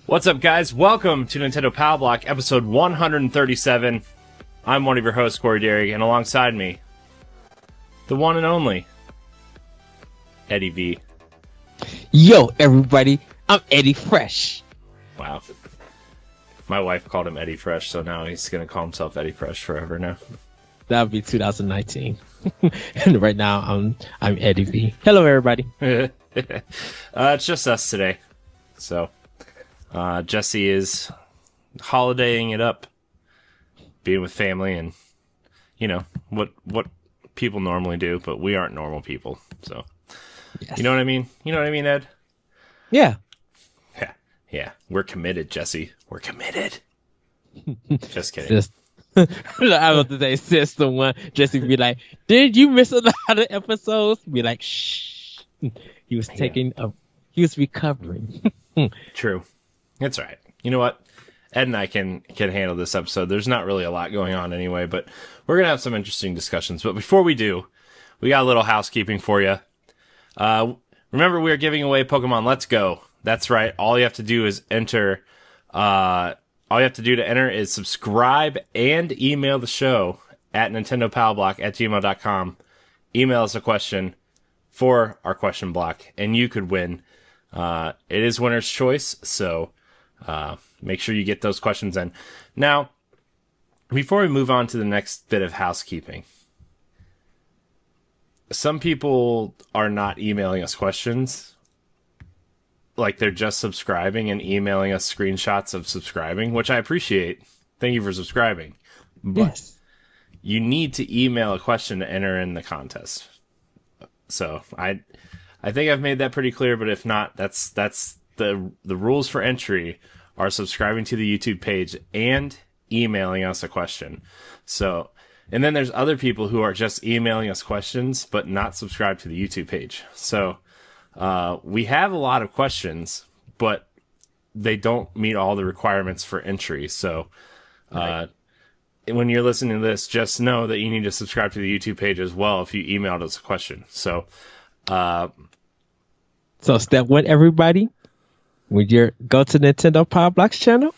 What's up, guys? Welcome to Nintendo Pow Block, episode 137. I'm one of your hosts, Corey Dirrig, and alongside me, the one and only, Eddie V. Yo, everybody, I'm Eddie Fresh. Wow. My wife called him Eddie Fresh, so now he's going to call himself Eddie Fresh forever now. That'll be 2019. And right now, I'm Eddie V. Hello, everybody. It's just us today, so... Jesse is holidaying it up, being with family, and you know what people normally do, but we aren't normal people. So, yes. You know what I mean? You know what I mean, Ed? Yeah. Yeah. We're committed, Jesse. We're committed. Just kidding. I was about to say system one. Jesse be like, "Did you miss a lot of episodes?" Be like, "Shh." He was he was recovering. True. It's all right. You know what? Ed and I can handle this episode. There's not really a lot going on anyway, but we're going to have some interesting discussions. But before we do, we got a little housekeeping for you. Remember, we are giving away Pokemon Let's Go. That's right. All you have to do is enter. All you have to do to enter is subscribe and email the show at nintendopowblock@gmail.com. Email us a question for our question block, and you could win. It is winner's choice, so... make sure you get those questions in. Now, before we move on to the next bit of housekeeping, some people are not emailing us questions. Like, they're just subscribing and emailing us screenshots of subscribing, which I appreciate. Thank you for subscribing. But yes, you need to email a question to enter in the contest. So, I think I've made that pretty clear, but if not, that's the rules for entry are subscribing to the YouTube page and emailing us a question. So, and then there's other people who are just emailing us questions, but not subscribed to the YouTube page. So, we have a lot of questions, but they don't meet all the requirements for entry. So, right. When you're listening to this, just know that you need to subscribe to the YouTube page as well if you emailed us a question. So step one, everybody. When you go to Nintendo Pow Block's channel,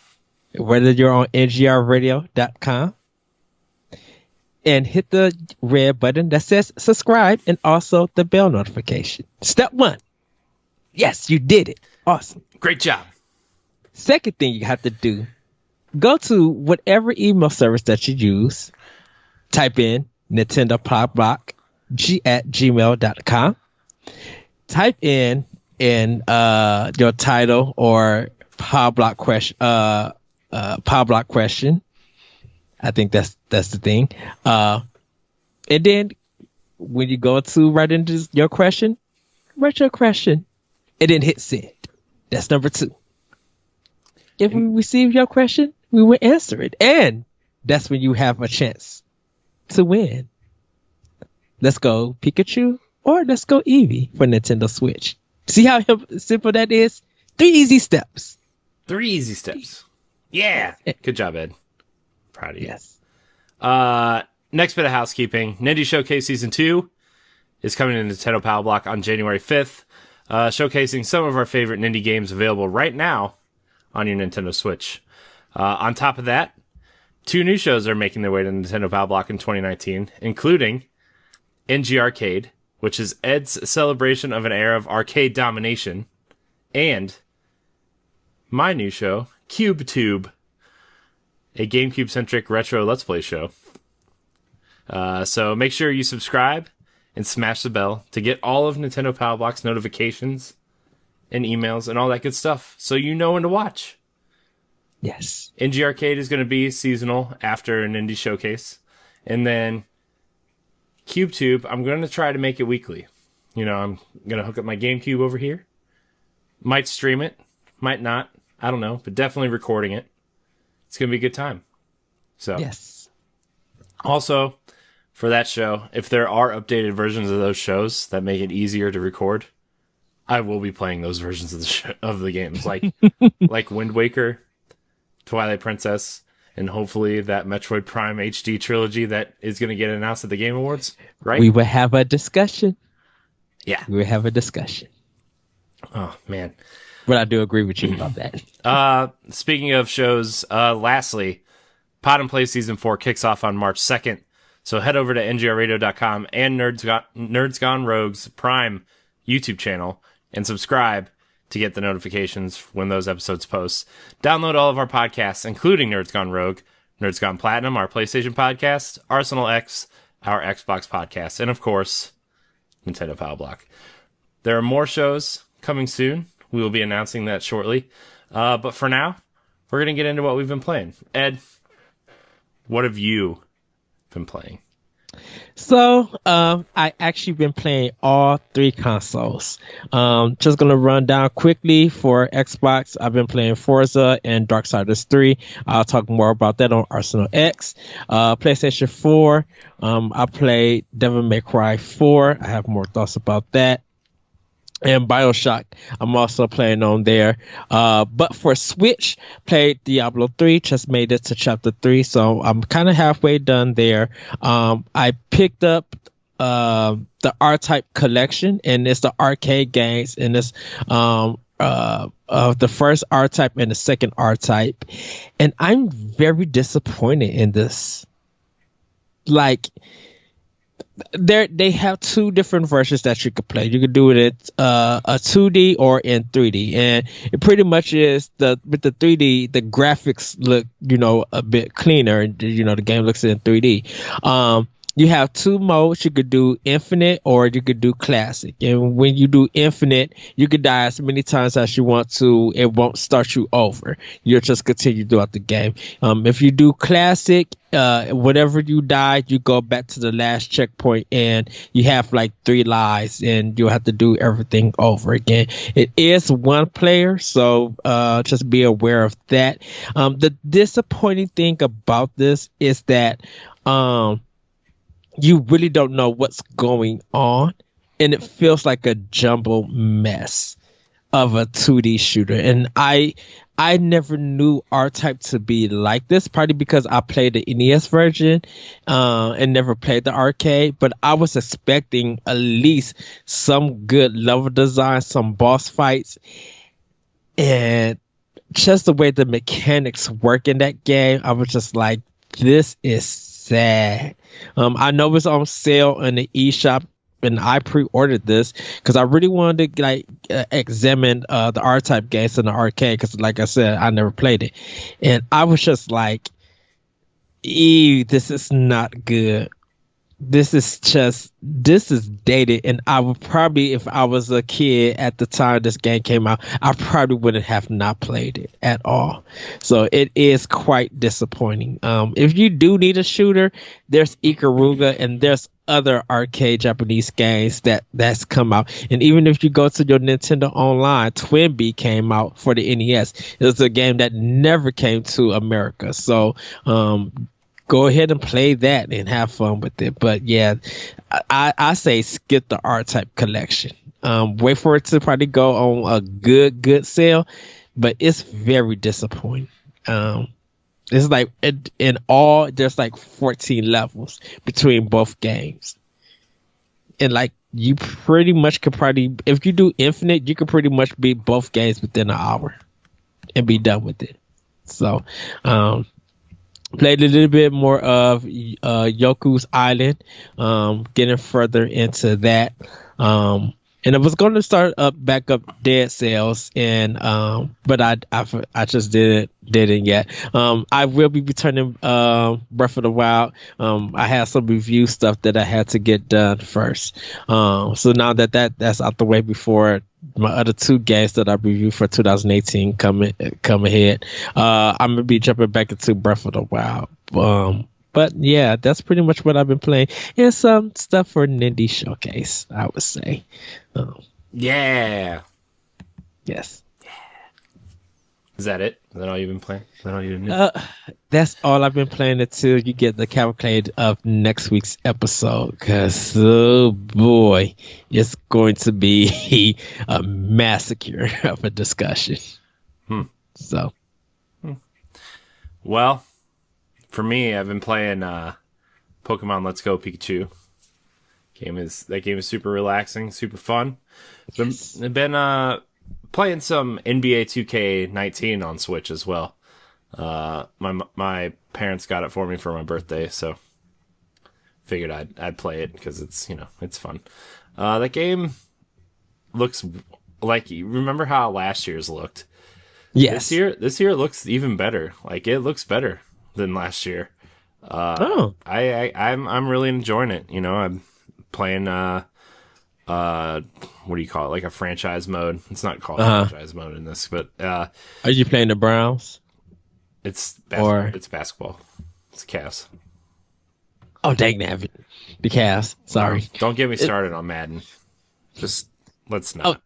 whether you're on ngrradio.com, and hit the red button that says subscribe and also the bell notification. Step one. Yes, you did it. Awesome. Great job. Second thing you have to do, go to whatever email service that you use, type in Nintendo Pow Block at gmail.com, type in your title or Pow Block question. Pow Block question. I think that's the thing. And then when you go to write into your question, write your question, and then hit send. That's number 2. If we receive your question, we will answer it, and that's when you have a chance to win. Let's go Pikachu or let's go Eevee for Nintendo Switch. See how simple that is? 3 easy steps. 3 easy steps. Yeah. Good job, Ed. Proud of you. Yes. Next bit of housekeeping. Ninja Showcase Season 2 is coming to Nintendo Pow Block on January 5th, showcasing some of our favorite Ninja games available right now on your Nintendo Switch. On top of that, 2 new shows are making their way to Nintendo Pow Block in 2019, including NG Arcade, which is Ed's celebration of an era of arcade domination, and my new show, CubeTube, a GameCube-centric retro Let's Play show. So make sure you subscribe and smash the bell to get all of Nintendo Pow Block's notifications and emails and all that good stuff, so you know when to watch. Yes. NG Arcade is going to be seasonal after an indie showcase. And then CubeTube, I'm going to try to make it weekly. You know, I'm going to hook up my GameCube over here. Might stream it. Might not. I don't know. But definitely recording it. It's going to be a good time. So, yes. Also, for that show, if there are updated versions of those shows that make it easier to record, I will be playing those versions of the games. Like Wind Waker, Twilight Princess, and hopefully that Metroid Prime HD trilogy that is going to get announced at the Game Awards, right? We will have a discussion. Yeah. We will have a discussion. Oh, man. But I do agree with you about that. Speaking of shows, lastly, Pod and Play Season 4 kicks off on March 2nd, so head over to ngrradio.com and Nerds Gone Rogue's Prime YouTube channel and subscribe to get the notifications when those episodes post. Download all of our podcasts, including Nerds Gone Rogue, Nerds Gone Platinum, our PlayStation podcast, Arsenal X, our Xbox podcast, and of course, Nintendo Pow Block. There are more shows coming soon. We will be announcing that shortly. But for now, we're going to get into what we've been playing. Ed, what have you been playing? So, I actually been playing all 3 consoles. Just gonna run down quickly for Xbox. I've been playing Forza and Darksiders 3. I'll talk more about that on Arsenal X. PlayStation 4, I played Devil May Cry 4. I have more thoughts about that. And BioShock, I'm also playing on there. But for Switch, played Diablo 3, just made it to chapter 3, so I'm kind of halfway done there. I picked up the R-Type collection, and it's the arcade games, and it's the first R-Type and the second R-Type. And I'm very disappointed in this. Like, they have 2 different versions that you could play. You could do it at a 2D or in 3D, and it pretty much is with the 3D, the graphics look a bit cleaner. The game looks in 3D. You have 2 modes. You could do infinite or you could do classic. And when you do infinite, you could die as many times as you want to. It won't start you over. You'll just continue throughout the game. If you do classic, whenever you die, you go back to the last checkpoint and you have like 3 lives and you'll have to do everything over again. It is 1 player, so just be aware of that. The disappointing thing about this is that you really don't know what's going on, and it feels like a jumbled mess of a 2D shooter. And I never knew R-Type to be like this, partly because I played the NES version and never played the arcade, but I was expecting at least some good level design, some boss fights, and just the way the mechanics work in that game, I was just like, this is sad. I know it's on sale in the eShop, and I pre-ordered this because I really wanted to examine the R-Type games in the arcade, because like I said, I never played it, and I was just like, ew, this is not good. This is dated, and I would probably, if I was a kid at the time this game came out, I probably wouldn't have not played it at all. So it is quite disappointing. If you do need a shooter, there's Ikaruga, and there's other arcade Japanese games that's come out. And even if you go to your Nintendo Online, Twinbee came out for the NES. It was a game that never came to America. So go ahead and play that and have fun with it. But yeah, I say skip the R-Type collection. Wait for it to probably go on a good sale, but it's very disappointing. It's like in all, there's like 14 levels between both games. And like, you pretty much could probably, if you do infinite, you could pretty much beat both games within an hour and be done with it. So, played a little bit more of Yoku's Island, getting further into that. And I was going to start back up Dead Cells, and but I just didn't yet. I will be returning Breath of the Wild. I had some review stuff that I had to get done first. So now that's out the way before my other two games that I reviewed for 2018 come ahead. I'm gonna be jumping back into Breath of the Wild. But yeah, that's pretty much what I've been playing. And some stuff for Nindy Showcase, I would say. Yeah. Yes. Is that it? Is that all you've been playing? Is that all you've been doing? That's all I've been playing until you get the cavalcade of next week's episode. Because, oh boy, it's going to be a massacre of a discussion. So. Well, for me, I've been playing Pokemon Let's Go Pikachu. That game is super relaxing, super fun. I've been playing some NBA 2K19 on Switch as well. My parents got it for me for my birthday, so figured I'd play it because it's fun. That game looks like, you remember how last year's looked? Yes. This year it looks even better. Like, it looks better than last year. I'm really enjoying it. I'm playing what do you call it? Like a franchise mode. It's not called franchise mode in this, but are you playing the Browns? It's basketball. It's Cavs. Oh, dang it. The Cavs. Sorry. Don't get me started on Madden. Just let's not. Oh,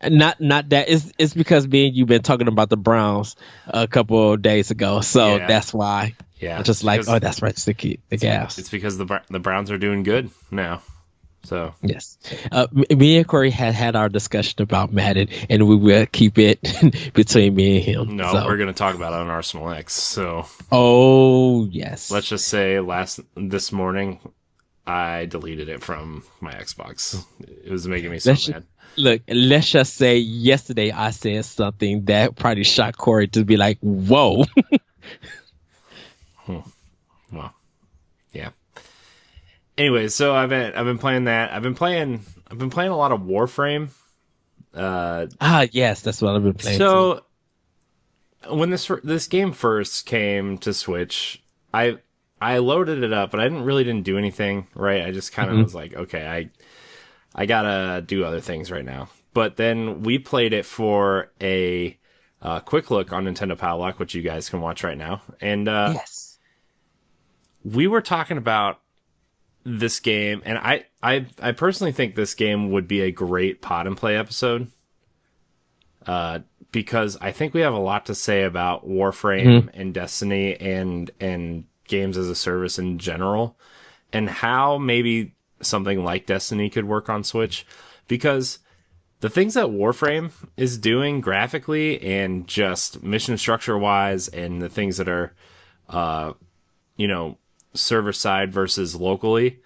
not that. It's because me and you've been talking about the Browns a couple of days ago, so that's why. Yeah, I'm just like, that's right. It's the Cavs. It's because the Browns are doing good now. So yes, me and Corey had our discussion about Madden, and we will keep it between me and him. No, we're going to talk about it on Arsenal X. So, oh yes, let's just say this morning I deleted it from my Xbox. It was making me so mad. Look, let's just say yesterday I said something that probably shocked Corey to be like, "Whoa." Well, yeah. Anyway, so I've been playing that. I've been playing a lot of Warframe. Yes, that's what I've been playing. So when this game first came to Switch, I loaded it up, but I didn't do anything, right? I just kind of was like, okay, I gotta do other things right now. But then we played it for a quick look on Nintendo Pow Block, which you guys can watch right now, and yes, we were talking about this game, and I personally think this game would be a great pod and play episode, because I think we have a lot to say about Warframe and Destiny and games as a service in general, and how maybe something like Destiny could work on Switch, because the things that Warframe is doing graphically and just mission structure wise, and the things that are server side versus locally,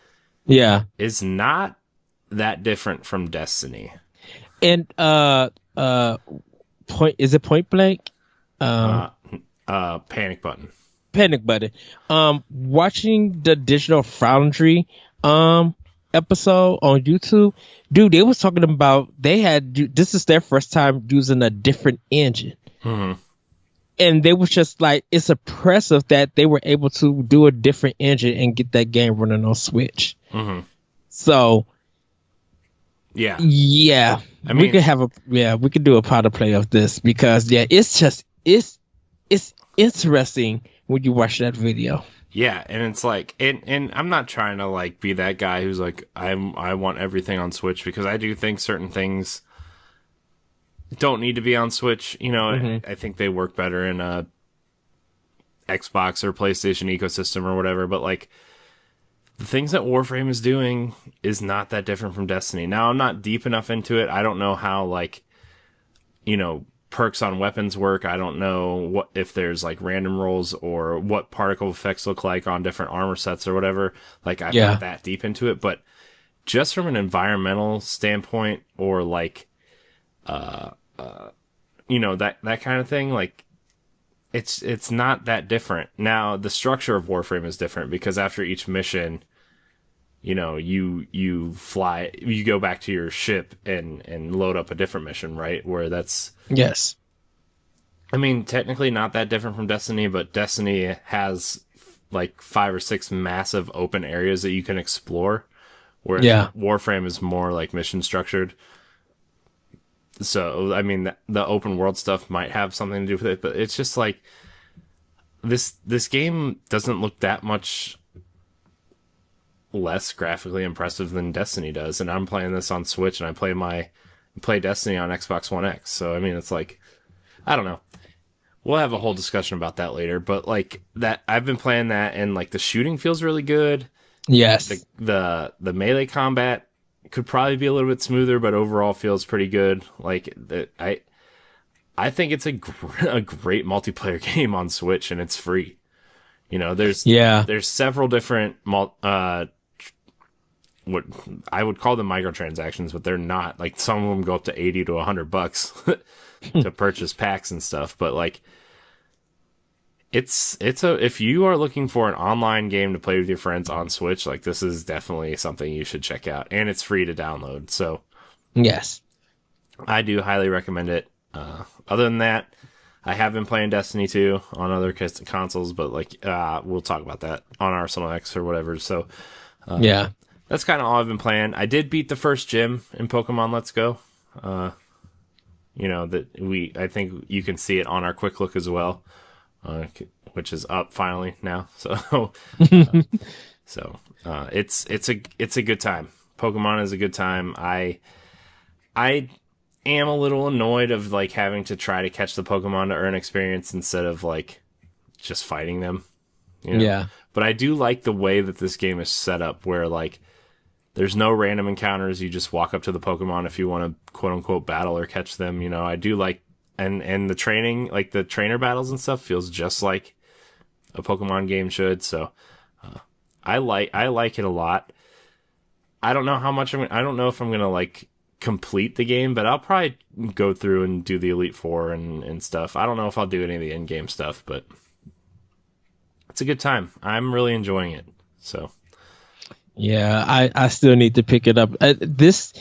is not that different from Destiny. And is it Point Blank? Panic Button. Watching the Digital Foundry episode on YouTube, dude, they was talking about this is their first time using a different engine. And they was just like, it's impressive that they were able to do a different engine and get that game running on Switch. So, yeah. I mean, we could do a pod of play of this, because it's interesting when you watch that video. Yeah, and it's like, and I'm not trying to like be that guy who's like, I want everything on Switch, because I do think certain things don't need to be on Switch. I think they work better in a Xbox or PlayStation ecosystem or whatever, but like, the things that Warframe is doing is not that different from Destiny. Now, I'm not deep enough into it. I don't know how, like, perks on weapons work. I don't know if there's like random rolls or what particle effects look like on different armor sets or whatever. Like, I'm not that deep into it, but just from an environmental standpoint, or like, that kind of thing, like, it's not that different. Now, the structure of Warframe is different, because after each mission, you fly, you go back to your ship and load up a different mission, right? Where that's, Yes. I mean, technically not that different from Destiny, but Destiny has like 5 or 6 massive open areas that you can explore, whereas Yeah. Warframe is more like mission structured. So, I mean, the open world stuff might have something to do with it, but it's just like this game doesn't look that much less graphically impressive than Destiny does, and I'm playing this on Switch, and I play Destiny on Xbox One X. So, I mean, it's like, I don't know. We'll have a whole discussion about that later, but like that, I've been playing that, and like the shooting feels really good. Yes. The melee combat could probably be a little bit smoother, but overall feels pretty good. Like I think it's a great multiplayer game on Switch, and it's free. There's several different what I would call them microtransactions, but they're not. Like, some of them go up to $80 to $100 to purchase packs and stuff. But like, if you are looking for an online game to play with your friends on Switch, like, this is definitely something you should check out, and it's free to download. So Yes. I do highly recommend it. Other than that, I have been playing Destiny 2 on other consoles, but like, we'll talk about that on Arsenal X or whatever. So Yeah. that's kind of all I've been playing. I did beat the first gym in Pokemon Let's Go. I think you can see it on our quick look as well, which is up finally now. So, it's a good time. Pokemon is a good time. I am a little annoyed of like having to try to catch the Pokemon to earn experience instead of like just fighting them. Yeah. But I do like the way that this game is set up, where like there's no random encounters. You just walk up to the Pokemon if you want to quote unquote battle or catch them. I do like, and the training, like the trainer battles and stuff, feels just like a Pokemon game should. So I like it a lot. I don't know how much I don't know if I'm gonna like complete the game, but I'll probably go through and do the Elite Four and stuff. I don't know if I'll do any of the in-game stuff, but it's a good time. I'm really enjoying it. So Yeah, I still need to pick it up. This,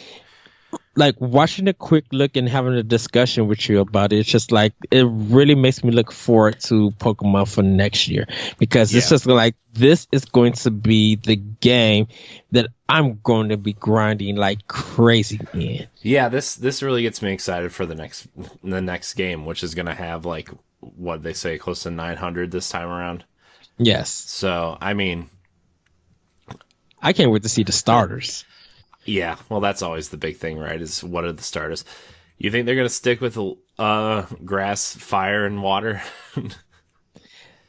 like, watching a quick look and having a discussion with you about it, it's just like, it really makes me look forward to Pokemon for next year, because it's just like, this is going to be the game that I'm going to be grinding like crazy in. yeah, this really gets me excited for the next game, which is going to have like, what they say, close to 900 this time around. Yes. So, I mean, I can't wait to see the starters. yeah, well, that's always the big thing, right? Is what are the starters? You think they're going to stick with grass, fire, and water?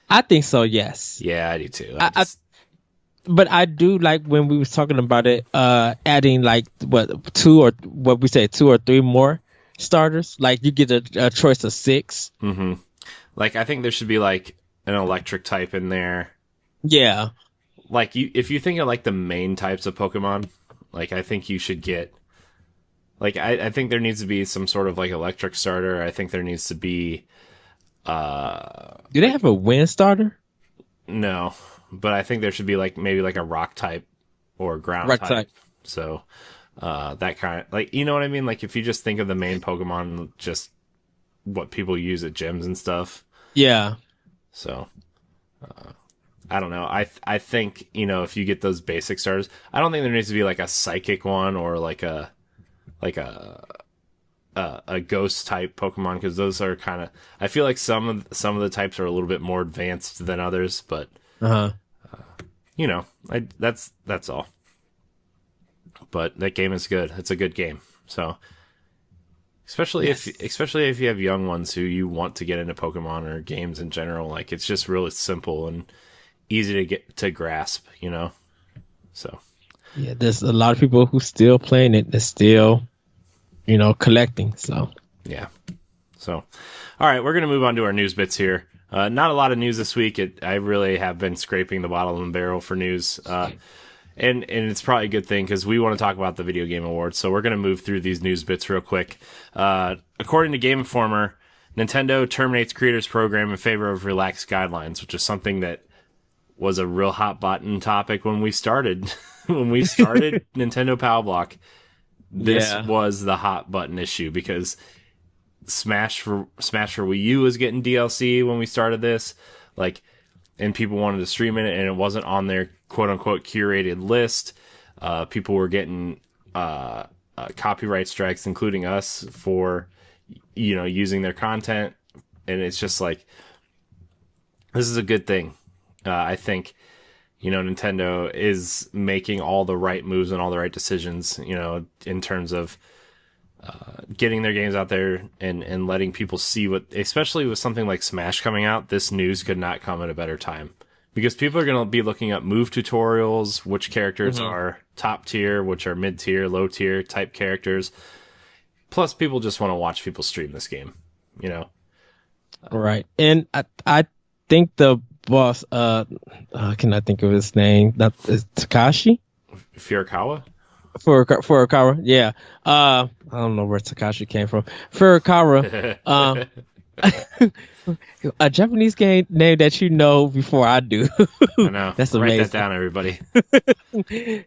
I think so, yes. Yeah, I do too. But I do like when we was talking about it, adding like two or three more starters. Like, you get a choice of 6. Mm-hmm. Like, I think there should be like an electric type in there. Yeah. Like, if you think of like the main types of Pokemon, like, I think you should get, like, I think there needs to be some sort of like electric starter. I think there needs to be Do they have a wind starter? No, but I think there should be like maybe like a rock type or ground type. So that kind of, like, you know what I mean? Like, if you just think of the main Pokemon, just what people use at gyms and stuff. Yeah. So I don't know. I think, if you get those basic starters, I don't think there needs to be like a psychic one or like a ghost type Pokemon, because those are kind of, I feel like some of the types are a little bit more advanced than others, but that's all. But that game is good. It's a good game. So especially if you have young ones who you want to get into Pokemon or games in general, like, it's just really simple and easy to get to grasp, So yeah, there's a lot of people who still playing it. They're still, collecting. So yeah. So, all right, we're gonna move on to our news bits here. Not a lot of news this week. I really have been scraping the bottom of the barrel for news, and it's probably a good thing, because we want to talk about the Video Game Awards. So we're gonna move through these news bits real quick. According to Game Informer, Nintendo terminates creators program in favor of relaxed guidelines, which is something that was a real hot button topic when we started when we started Nintendo Pow Block, this Yeah. was the hot button issue because Smash for Wii U was getting DLC when we started this, like, and people wanted to stream it, and it wasn't on their quote unquote curated list. People were getting copyright strikes, including us, for using their content, and it's just like, this is a good thing. I think Nintendo is making all the right moves and all the right decisions, in terms of getting their games out there and letting people see what, especially with something like Smash coming out, this news could not come at a better time. Because people are going to be looking up move tutorials, which characters are top tier, which are mid tier, low tier type characters. Plus, people just want to watch people stream this game, Right. And I think the boss, can I think of his name? That is Takashi? Furukawa? Furukawa, yeah. I don't know where Takashi came from. Furukawa, a Japanese game name that you know before I do. I know. That's Write amazing. that down, everybody.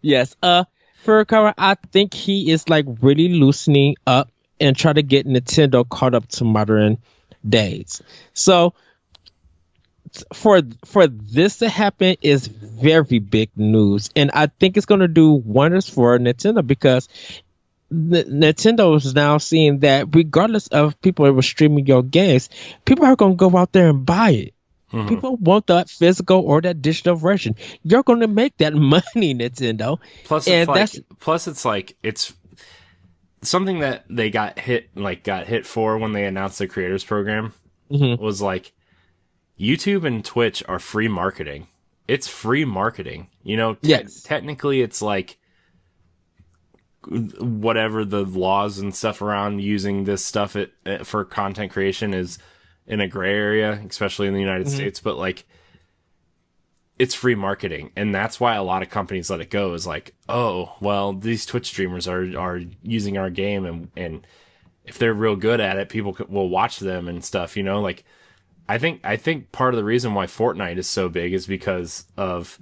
Yes. Furukawa, I think he is like really loosening up and try to get Nintendo caught up to modern days. So for this to happen is very big news, and I think it's going to do wonders for Nintendo, because Nintendo is now seeing that regardless of people who are streaming your games, people are going to go out there and buy it. Mm-hmm. People want that physical or that digital version. You're going to make that money, Nintendo. Plus, it's like it's something that they got hit for when they announced the creators program. Was like, YouTube and Twitch are free marketing. It's free marketing. Yes. Technically, it's like whatever the laws and stuff around using this stuff for content creation is in a gray area, especially in the United States. But like, it's free marketing, and that's why a lot of companies let it go. Is like, oh well, these Twitch streamers are using our game, and if they're real good at it, people will watch them and stuff. Like, I think part of the reason why Fortnite is so big is because of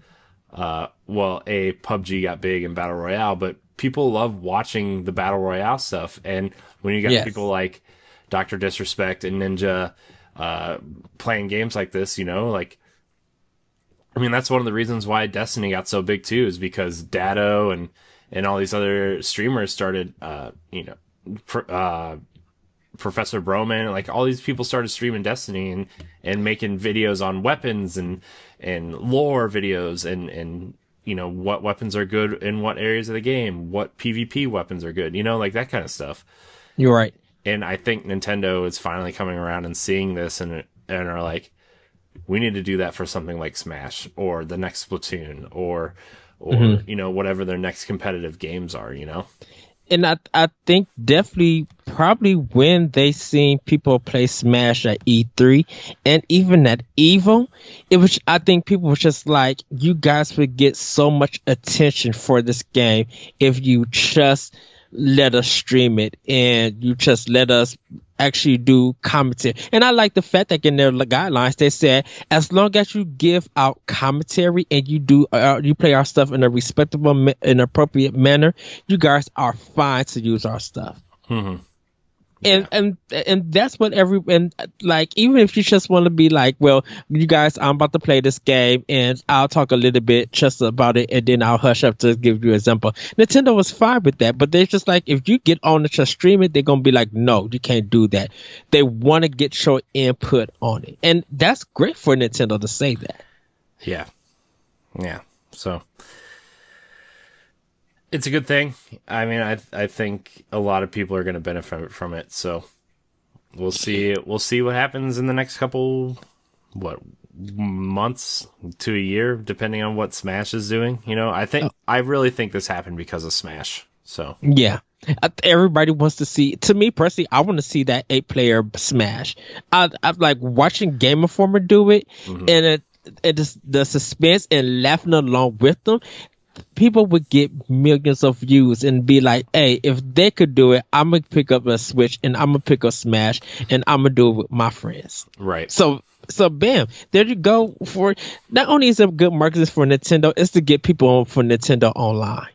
PUBG got big in Battle Royale, but people love watching the Battle Royale stuff. And when you got people like Dr. Disrespect and Ninja playing games like this, like, I mean, that's one of the reasons why Destiny got so big too, is because Datto and all these other streamers started, Professor Broman, like all these people started streaming Destiny and making videos on weapons and lore videos and what weapons are good in what areas of the game, what PvP weapons are good, like that kind of stuff. You're right. And I think Nintendo is finally coming around and seeing this and are like, we need to do that for something like Smash or the next Splatoon or whatever their next competitive games are, And I think definitely probably when they seen people play Smash at E3 and even at EVO, I think people were just like, you guys would get so much attention for this game if you just let us stream it and you just let us actually do commentary. And I like the fact that in their guidelines they said, as long as you give out commentary and you do you play our stuff in a respectable and appropriate manner, you guys are fine to use our stuff. And that's what like, even if you just want to be like, well, you guys, I'm about to play this game and I'll talk a little bit just about it and then I'll hush up to give you an example. Nintendo was fine with that, but they're just like, if you get on and just stream it, they're gonna be like, no, you can't do that. They want to get your input on it, and that's great for Nintendo to say that. Yeah. So it's a good thing. I mean, I think a lot of people are going to benefit from it. So we'll see. We'll see what happens in the next couple months to a year, depending on what Smash is doing. I really think this happened because of Smash. So yeah, everybody wants to see. To me personally, I want to see that 8-player Smash. I like watching Game Informer do it, and it is the suspense and laughing along with them. people would get millions of views and be like, hey, if they could do it, I'm going to pick up a Switch and I'm going to pick up Smash and I'm going to do it with my friends. Right. So bam, there you go. For not only is it good marketing for Nintendo, it's to get people on for Nintendo Online.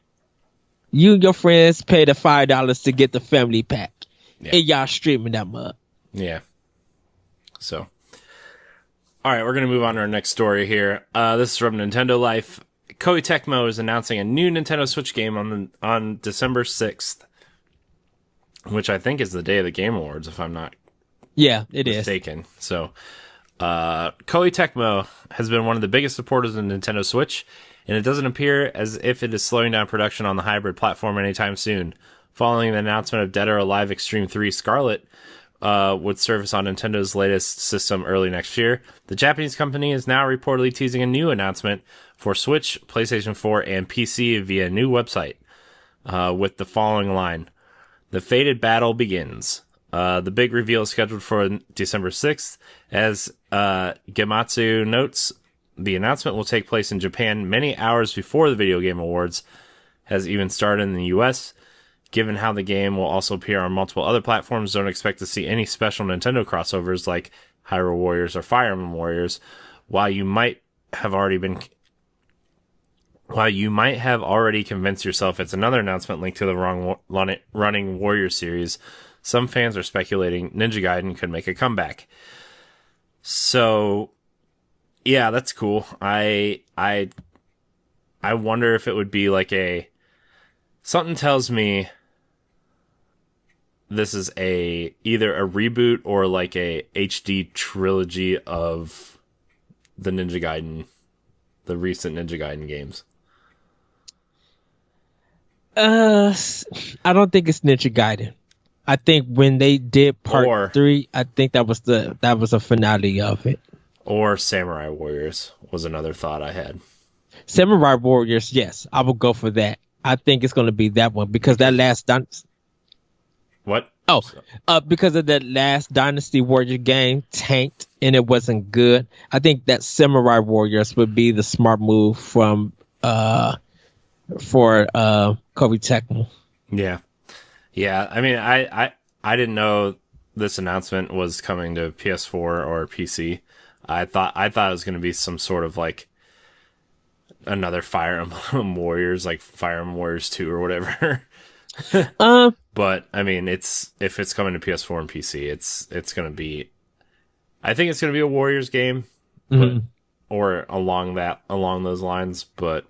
You and your friends pay the $5 to get the family pack, and y'all streaming that mug. Yeah. So, all right, we're gonna move on to our next story here. This is from Nintendo Life. Koei Tecmo is announcing a new Nintendo Switch game on December 6th, which I think is the day of the Game Awards, if I'm not mistaken. So, Koei Tecmo has been one of the biggest supporters of Nintendo Switch, and it doesn't appear as if it is slowing down production on the hybrid platform anytime soon. Following the announcement of Dead or Alive Extreme 3 Scarlet would surface on Nintendo's latest system early next year, the Japanese company is now reportedly teasing a new announcement for Switch, PlayStation 4, and PC via a new website with the following line: "The fated battle begins." The big reveal is scheduled for December 6th. As Gematsu notes, the announcement will take place in Japan many hours before the Video Game Awards has even started in the US. Given how the game will also appear on multiple other platforms, don't expect to see any special Nintendo crossovers like Hyrule Warriors or Fire Emblem Warriors. While you might have already convinced yourself it's another announcement linked to the wrong running Warrior series, some fans are speculating Ninja Gaiden could make a comeback. So, yeah, that's cool. I wonder if it would be like something tells me this is either a reboot or like a HD trilogy of the recent Ninja Gaiden games. I don't think it's Ninja Gaiden. I think when they did part 3, I think that was a finale of it. Or Samurai Warriors was another thought I had. Samurai Warriors, yes, I will go for that. I think it's going to be that one because that last What? Oh, because of that last Dynasty Warrior game tanked and it wasn't good. I think that Samurai Warriors would be the smart move for Koei Tecmo. Yeah. Yeah, I mean, I didn't know this announcement was coming to PS4 or PC. I thought it was going to be some sort of like another Fire Emblem Warriors, like Fire Emblem Warriors 2 or whatever. But I mean, if it's coming to PS4 and PC, it's going to be. I think it's going to be a Warriors game, or along those lines. But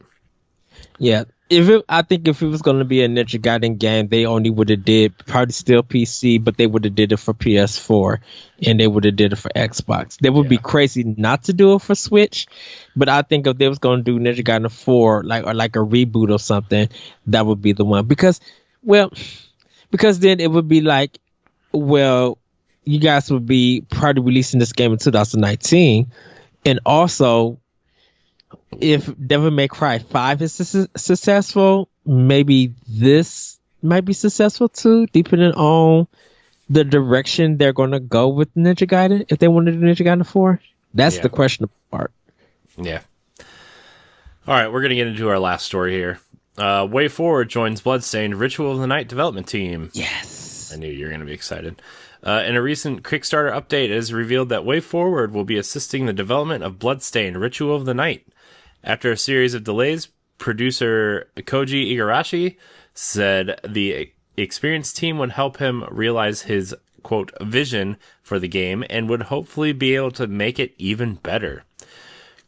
yeah. I think if it was going to be a Ninja Gaiden game, they only would have did probably still PC, but they would have did it for PS4 and they would have did it for Xbox. They would be crazy not to do it for Switch, but I think if they was going to do Ninja Gaiden 4 like a reboot or something, that would be the one because then it would be like, well, you guys would be probably releasing this game in 2019, and also, if Devil May Cry 5 is successful, maybe this might be successful too, depending on the direction they're going to go with Ninja Gaiden. If they want to do Ninja Gaiden 4, that's the questionable part. Yeah. All right, we're going to get into our last story here. Way Forward joins Bloodstained Ritual of the Night development team. Yes. I knew you were going to be excited. In a recent Kickstarter update, it is revealed that Way Forward will be assisting the development of Bloodstained Ritual of the Night. After a series of delays, producer Koji Igarashi said the experienced team would help him realize his, quote, vision for the game and would hopefully be able to make it even better.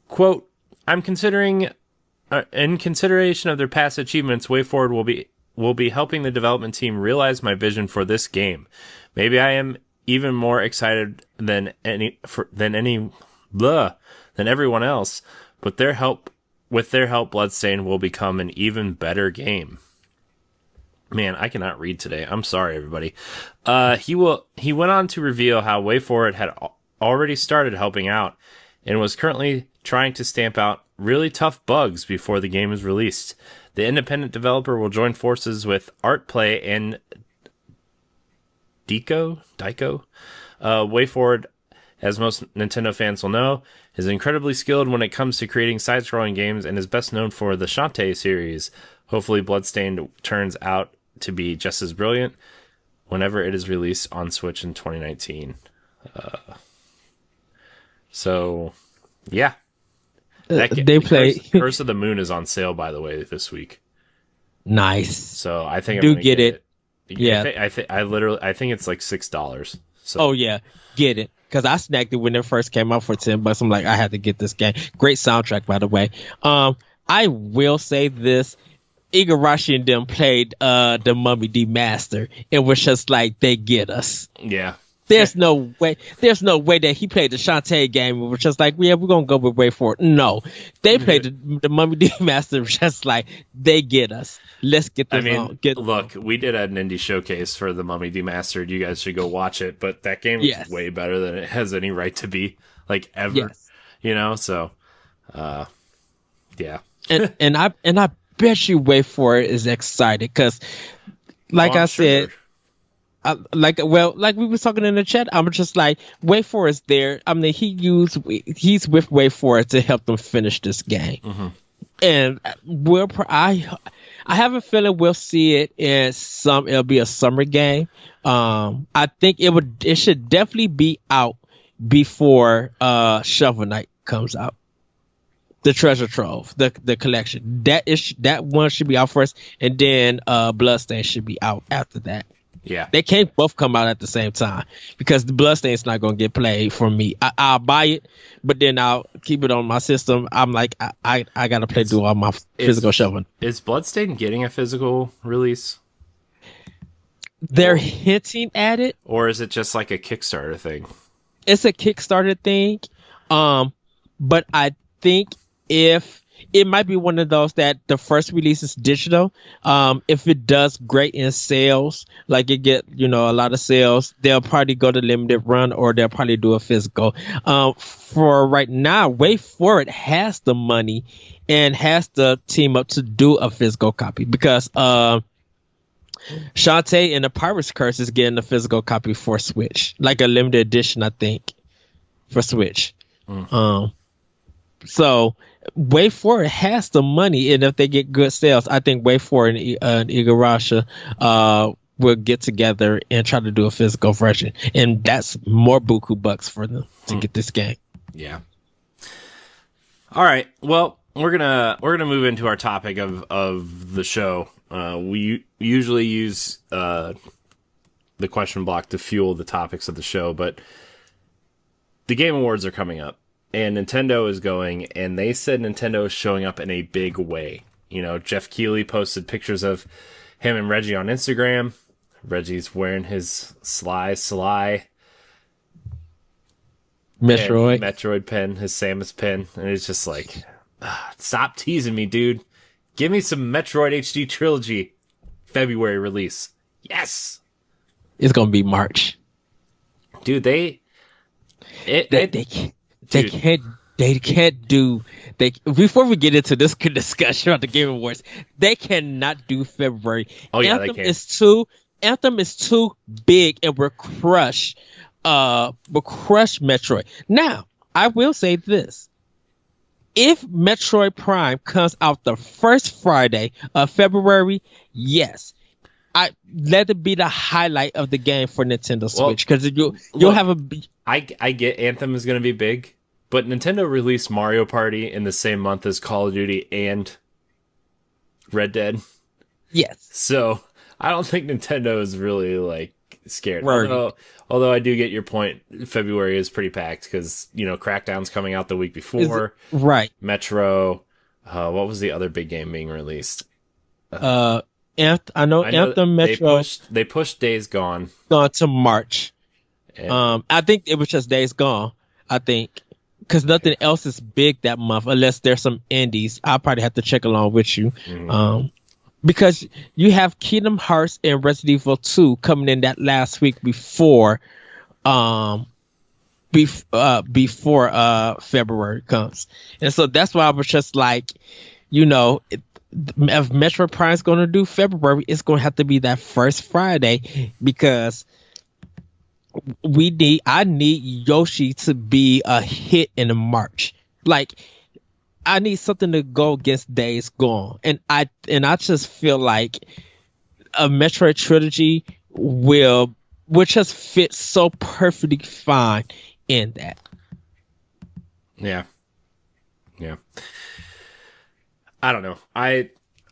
Quote, I'm considering, in consideration of their past achievements, Way Forward will be helping the development team realize my vision for this game. Maybe I am even more excited than everyone else. With their help, Bloodstained will become an even better game. Man, I cannot read today. I'm sorry, everybody. He went on to reveal how Way Forward had already started helping out and was currently trying to stamp out really tough bugs before the game is released. The independent developer will join forces with Artplay and Daiko. Way Forward As most Nintendo fans will know, is incredibly skilled when it comes to creating side-scrolling games and is best known for the Shantae series. Hopefully Bloodstained turns out to be just as brilliant whenever it is released on Switch in 2019. So, yeah. They play Curse of the Moon is on sale, by the way, this week. Nice. So I think do I'm gonna get it. Yeah, Yeah. I think it's like $6. So Oh yeah, get it. Because I snagged it when it first came out for $10. I'm like, I had to get this game. Great soundtrack, by the way. I will say this. Igarashi and them played the Mummy Demaster. It was just like they get us. yeah. There's no way that he played the Shantae game. It was just like, yeah, we're gonna go with Way For It. No, they played the Mummy Demaster. Just like they get us. Let's get this on. Look, we did an indie showcase for the Mummy Demastered. You guys should go watch it. But that game is way better than it has any right to be, like ever. Yes. You know, so yeah. and I bet you Way For It is excited because, like I said. Like we were talking in the chat, I'm just like, Way For It's there. I mean, he's with Way For It to help them finish this game, and I have a feeling we'll see it it'll be a summer game. I think it should definitely be out before Shovel Knight comes out. The Treasure Trove, the collection, that one should be out first, and then Bloodstained should be out after that. Yeah, they can't both come out at the same time because the Bloodstained's not going to get played for me. I'll buy it, but then I'll keep it on my system. I'm like, I got to play through all my physical shoving. Is Bloodstained getting a physical release? They're hinting at it, or is it just like a Kickstarter thing? It's a Kickstarter thing, but I think if it might be one of those that the first release is digital. If it does great in sales, like it get, a lot of sales, they'll probably go to limited run or they'll probably do a physical. For right now, Way For It has the money and has the team up to do a physical copy because Shantae and the Pirate's Curse is getting a physical copy for Switch, like a limited edition, I think, for Switch. So Way For It has the money, and if they get good sales, I think Way For It and Igarashi will get together and try to do a physical version, and that's more buku bucks for them to get this game. Yeah. All right. Well, we're gonna move into our topic of the show. We usually use the question block to fuel the topics of the show, but the Game Awards are coming up. And Nintendo is going, and they said Nintendo is showing up in a big way. Jeff Keighley posted pictures of him and Reggie on Instagram. Reggie's wearing his Sly Metroid pen, his Samus pen, and it's just like, stop teasing me, dude. Give me some Metroid HD Trilogy February release. Yes! It's gonna be March. Dude, they can't do. Before we get into this discussion about the Game Awards, they cannot do February. Oh yeah, Anthem they can. Anthem is too big and will crush Metroid. Now, I will say this: if Metroid Prime comes out the first Friday of February, yes. Let it be the highlight of the game for Nintendo Switch because you'll have a. I get Anthem is going to be big, but Nintendo released Mario Party in the same month as Call of Duty and Red Dead. Yes. So I don't think Nintendo is really scared. Although I do get your point. February is pretty packed because Crackdown's coming out the week before. Right. Metro. What was the other big game being released? I know Anthem, Metro. They pushed Days Gone to March. And, I think it was just Days Gone. I think because nothing else is big that month unless there's some indies. I'll probably have to check along with you. Because you have Kingdom Hearts and Resident Evil 2 coming in that last week before February comes, and so that's why I was just like, if Metroid Prime is going to do February, it's going to have to be that first Friday because I need Yoshi to be a hit in March. Like, I need something to go against Days Gone, and I just feel like a Metroid trilogy will just fit so perfectly fine in that. Yeah. Yeah. I don't know. I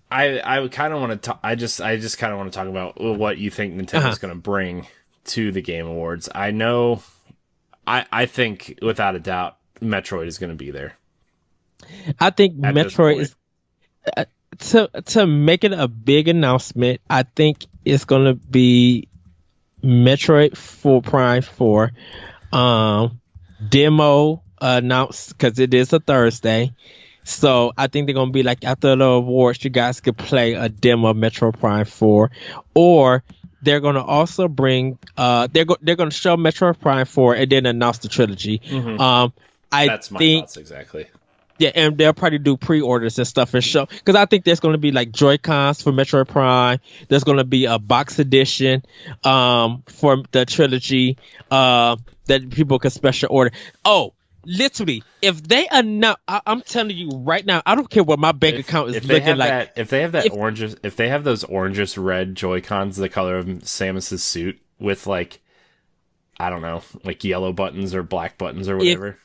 kind of want to. I just kind of want to talk about what you think Nintendo's going to bring to the Game Awards. I know. I think without a doubt, Metroid is going to be there. I think Metroid is to make it a big announcement. I think it's going to be Metroid 4 Prime 4 demo announced because it is a Thursday. So I think they're gonna be like after the awards, you guys could play a demo of Metro Prime 4, or they're gonna also bring they're gonna show Metro Prime 4 and then announce the trilogy. Mm-hmm. That's my thoughts exactly. Yeah, and they'll probably do pre-orders and stuff and show because I think there's gonna be like Joy-Cons for Metro Prime. There's gonna be a box edition for the trilogy that people can special order. Oh. Literally, if they announce, I'm telling you right now, I don't care what my bank account is looking like. If they have those orangish red Joy-Cons, the color of Samus's suit, with like, I don't know, like yellow buttons or black buttons or whatever.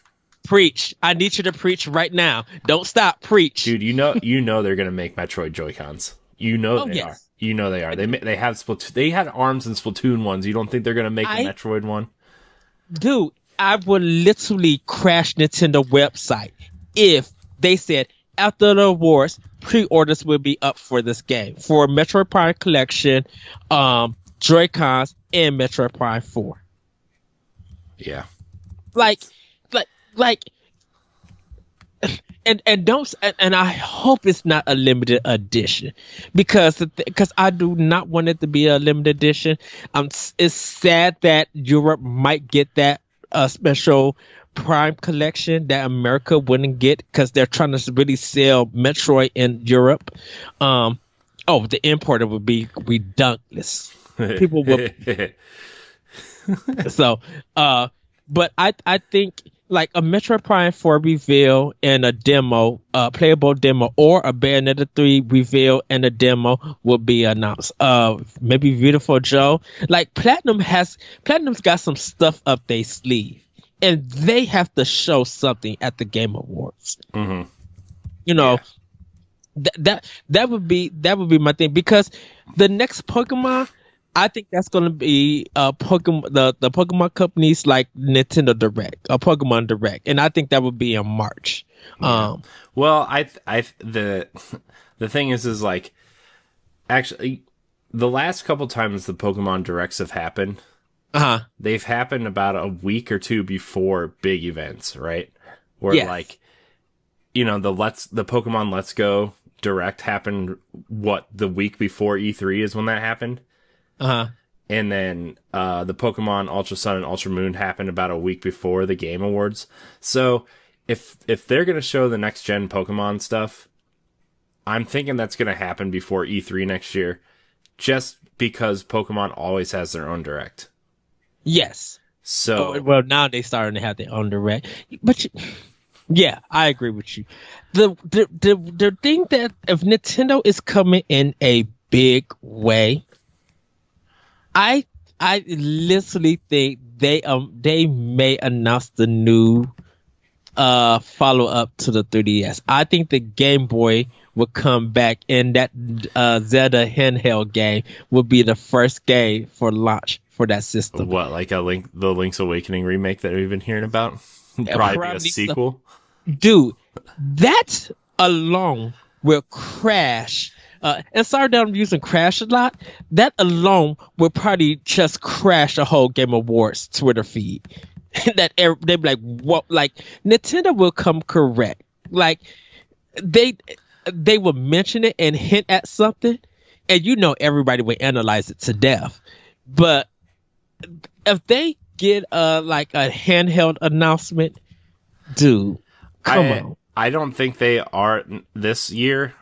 Preach! I need you to preach right now. Don't stop. Preach, dude. You know they're gonna make Metroid Joy-Cons. You know they are. You know they are. They have Splatoon. They had ARMS and Splatoon ones. You don't think they're gonna make a Metroid one, dude? I would literally crash Nintendo website if they said after the awards, pre-orders will be up for this game for Metroid Prime Collection, Joy-Cons, and Metroid Prime 4. Yeah, like, and I hope it's not a limited edition because I do not want it to be a limited edition. It's sad that Europe might get that. A special Prime collection that America wouldn't get because they're trying to really sell Metroid in Europe. The importer would be redunkless. People would. So, but I think like a Metroid Prime 4 reveal and a demo, playable demo, or a Bayonetta 3 reveal and a demo will be announced. Maybe Beautiful Joe. Like Platinum's got some stuff up their sleeve, and they have to show something at the Game Awards. Mm-hmm. You know, that would be my thing because the next Pokemon. I think that's going to be Pokemon, the Pokemon companies like Nintendo Direct, a Pokemon Direct, and I think that would be in March. Yeah. Well, the thing is like actually the last couple times the Pokemon Directs have happened, they've happened about a week or two before big events, right? Where like, you know, the Pokemon Let's Go Direct happened the week before E3 is when that happened. And then the Pokemon Ultra Sun and Ultra Moon happened about a week before the Game Awards. So if they're going to show the next gen Pokemon stuff, I'm thinking that's going to happen before E3 next year, just because Pokemon always has their own Direct. Yes. So well, now they starting to have their own Direct, but yeah, I agree with you. The thing that if Nintendo is coming in a big way. I literally think they may announce the new follow up to the 3DS. I think the Game Boy will come back, and that Zelda handheld game will be the first game for launch for that system. What, like the Link's Awakening remake that we've been hearing about? Probably be a sequel. Dude, that alone will crash. And sorry that I'm using crash a lot. That alone will probably just crash the whole Game Awards Twitter feed. That they be like, what? Like Nintendo will come correct. Like they will mention it and hint at something, and you know everybody will analyze it to death. But if they get like a handheld announcement, dude, come on. I don't think they are this year.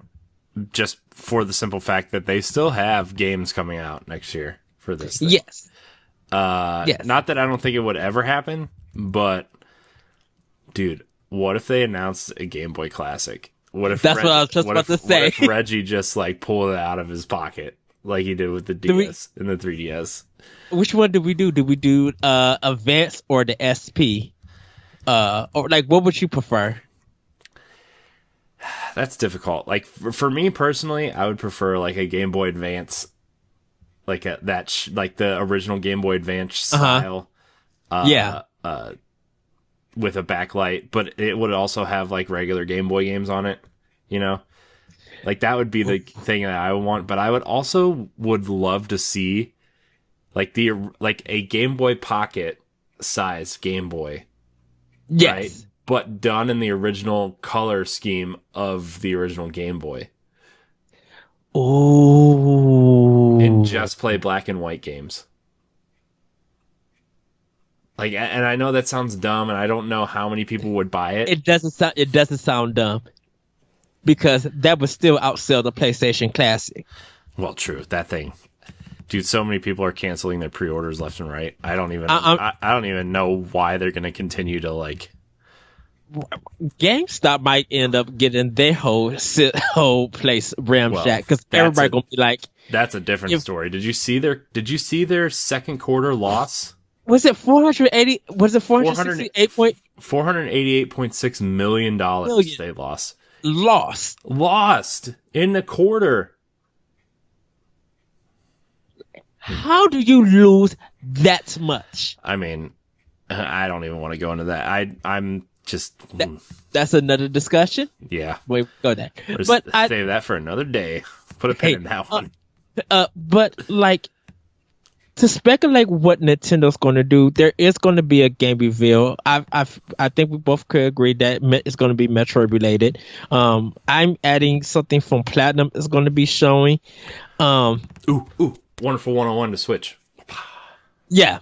Just for the simple fact that they still have games coming out next year for this thing. Yes. Yes. Not that I don't think it would ever happen, but dude, what if they announced a Game Boy Classic? What if That's what I was just about to say. What if Reggie just like pulled it out of his pocket like he did with the DS and the 3DS? Which one did we do? Did we do Advance or the SP? Or like, what would you prefer? That's difficult. Like for me personally, I would prefer like a Game Boy Advance, like like the original Game Boy Advance style. Yeah. With a backlight, but it would also have like regular Game Boy games on it. You know, like that would be the thing that I would want. But I would love to see like a Game Boy Pocket size Game Boy. Yes. Right? But done in the original color scheme of the original Game Boy. Oh. And just play black and white games. Like, and I know that sounds dumb, and I don't know how many people would buy it. It doesn't sound dumb, because that would still outsell the PlayStation Classic. Well, true. That thing. Dude, so many people are canceling their pre-orders left and right. I don't even know why they're going to continue to like. GameStop might end up getting their whole place ramshacked, because everybody gonna be like. That's a different story. Did you see their second quarter loss? Was it 480? Was it 488.6 million dollars they lost. Lost in the quarter. How do you lose that much? I mean, I don't even want to go into that. I'm just that's another discussion. Yeah, we go there. But save that for another day. Put a pin in that one. But like, to speculate what Nintendo's going to do, there is going to be a game reveal. I think we both could agree that it's going to be Metroid related. I'm adding something from Platinum is going to be showing. Wonderful 101 to Switch. Yeah.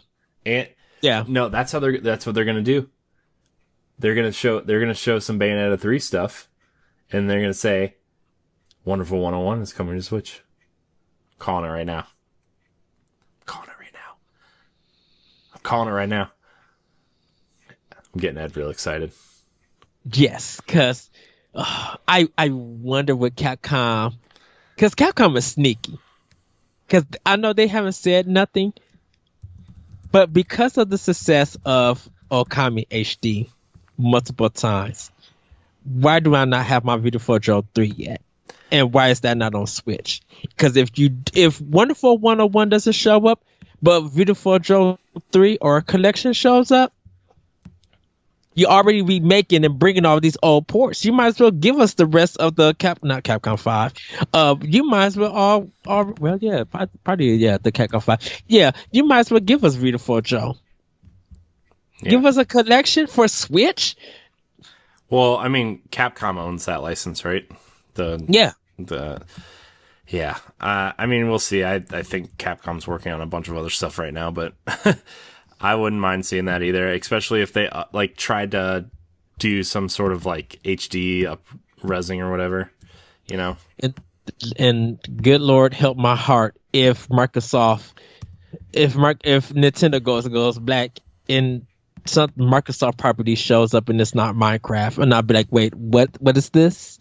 And yeah. No, that's what they're going to do. They're going to show some Bayonetta 3 stuff, and they're going to say Wonderful 101 is coming to Switch. I'm calling it right now. I'm getting Ed real excited. Yes, because I wonder what Capcom... Because Capcom is sneaky. Because I know they haven't said nothing, but because of the success of Okami HD multiple times, why do I not have my Beautiful Joe 3 yet? And why is that not on Switch? Because if Wonderful 101 doesn't show up, but Beautiful Joe 3 or a collection shows up, you already remaking and bringing all these old ports. You might as well give us the rest of the not Capcom 5. You might as well probably the Capcom 5. Yeah, you might as well give us Beautiful Joe. Yeah. Give us a collection for Switch. Well, I mean, Capcom owns that license, right? Yeah. I mean, we'll see. I think Capcom's working on a bunch of other stuff right now, but I wouldn't mind seeing that either, especially if they like tried to do some sort of like HD up-resing or whatever, you know? And good Lord help my heart if Nintendo goes black and some Microsoft property shows up and it's not Minecraft, and I'll be like, wait, what is this?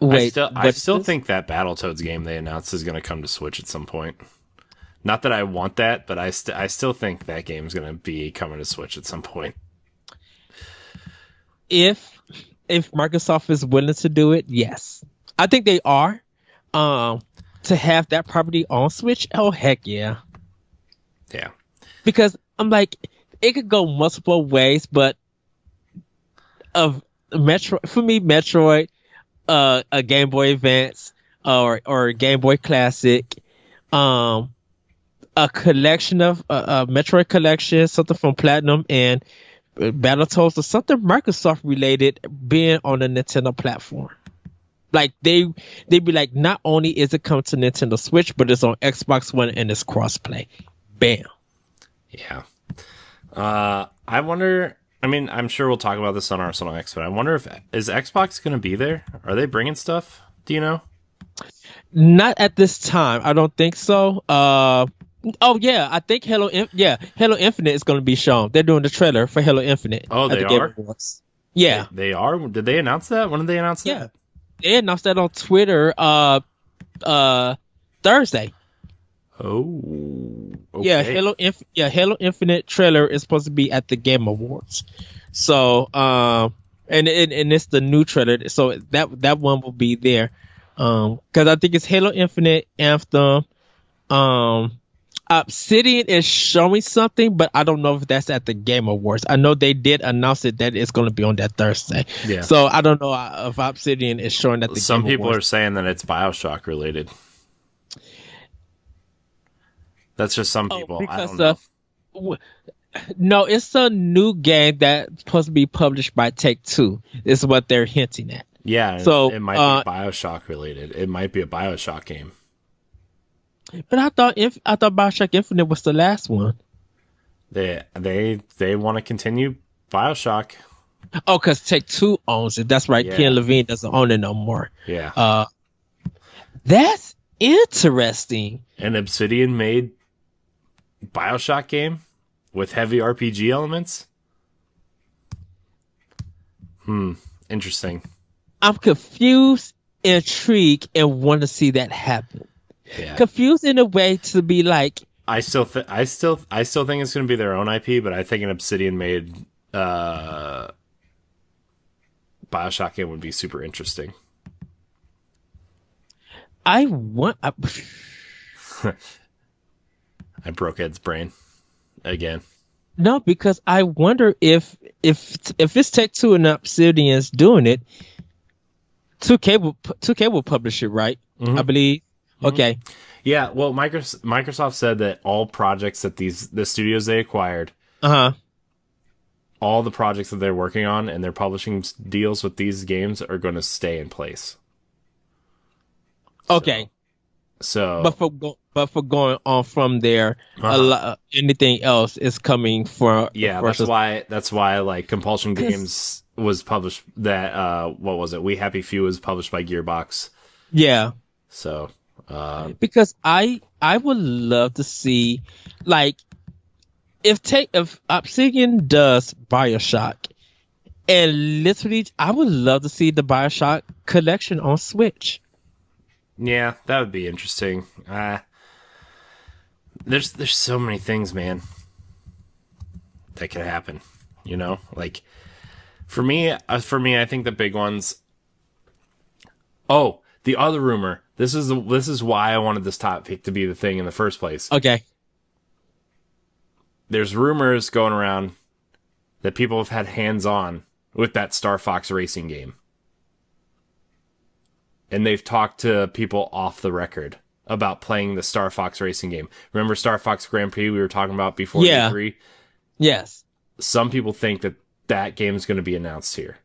Wait, I still think that Battletoads game they announced is going to come to Switch at some point. Not that I want that, but I still think that game's going to be coming to Switch at some point. If Microsoft is willing to do it, yes. I think they are. To have that property on Switch, oh heck yeah. Yeah. Because I'm like, it could go multiple ways, but Metroid, a Game Boy Advance or a Game Boy Classic, a collection of a Metroid collection, something from Platinum, and Battletoads, or something Microsoft related being on the Nintendo platform. Like they be like, not only is it coming to Nintendo Switch, but it's on Xbox One and it's crossplay. Bam. Yeah. I wonder. I mean, I'm sure we'll talk about this on Arsenal X, but I wonder is Xbox going to be there? Are they bringing stuff? Do you know? Not at this time. I don't think so. Oh yeah, I think Halo Infinite is going to be shown. They're doing the trailer for Halo Infinite Oh, at they the Game are. Awards. Yeah, They are. Did they announce that? When did they announce yeah. that? They announced that on Twitter uh Thursday. Oh, Yeah, okay. Halo Infinite trailer is supposed to be at the Game Awards. So and it's the new trailer. So that one will be there. Because I think it's Halo Infinite, Anthem. Obsidian is showing something, but I don't know if that's at the Game Awards. I know they did announce it that it's going to be on that Thursday. Yeah. So I don't know if Obsidian is showing at the Some Game people are Awards. saying that it's BioShock related. That's just some Oh, people. I don't because know. w- no, it's a new game that's supposed to be published by Take Two. Is what they're hinting at. Yeah, So, it might be BioShock related. It might be a BioShock game. but I thought Bioshock Infinite was the last one. They want to continue BioShock. Oh, because Take Two owns it. That's right. Yeah. Ken Levine doesn't own it no more. Yeah. That's interesting. An Obsidian made BioShock game with heavy RPG elements. Interesting. I'm confused, intrigued, and want to see that happen. Yeah. Confused in a way to be like, I still think it's going to be their own IP, but I think an Obsidian made BioShock game would be super interesting. I want. I broke Ed's brain again. No, because I wonder if it's Take Two and Obsidian's doing it, 2K will publish it, right? I believe. Okay. Yeah, well, Microsoft said that all projects that the studios they acquired, Uh-huh. all the projects that they're working on and their publishing deals with these games are going to stay in place. Okay. So, But for going on from there, anything else is coming for. yeah, that's why like Compulsion Games was published. That what was it? We Happy Few was published by Gearbox. Yeah. So, Because I would love to see, like, if Obsidian does BioShock, and literally I would love to see the BioShock collection on Switch. yeah, that would be interesting. There's so many things, man, that could happen. You know, like for me, I think the big ones. Oh, the other rumor. This is why I wanted this topic to be the thing in the first place. Okay. There's rumors going around that people have had hands-on with that Star Fox racing game. And they've talked to people off the record about playing the Star Fox racing game. Remember Star Fox Grand Prix we were talking about before Yeah. E3? Yes. Some people think that game is going to be announced here.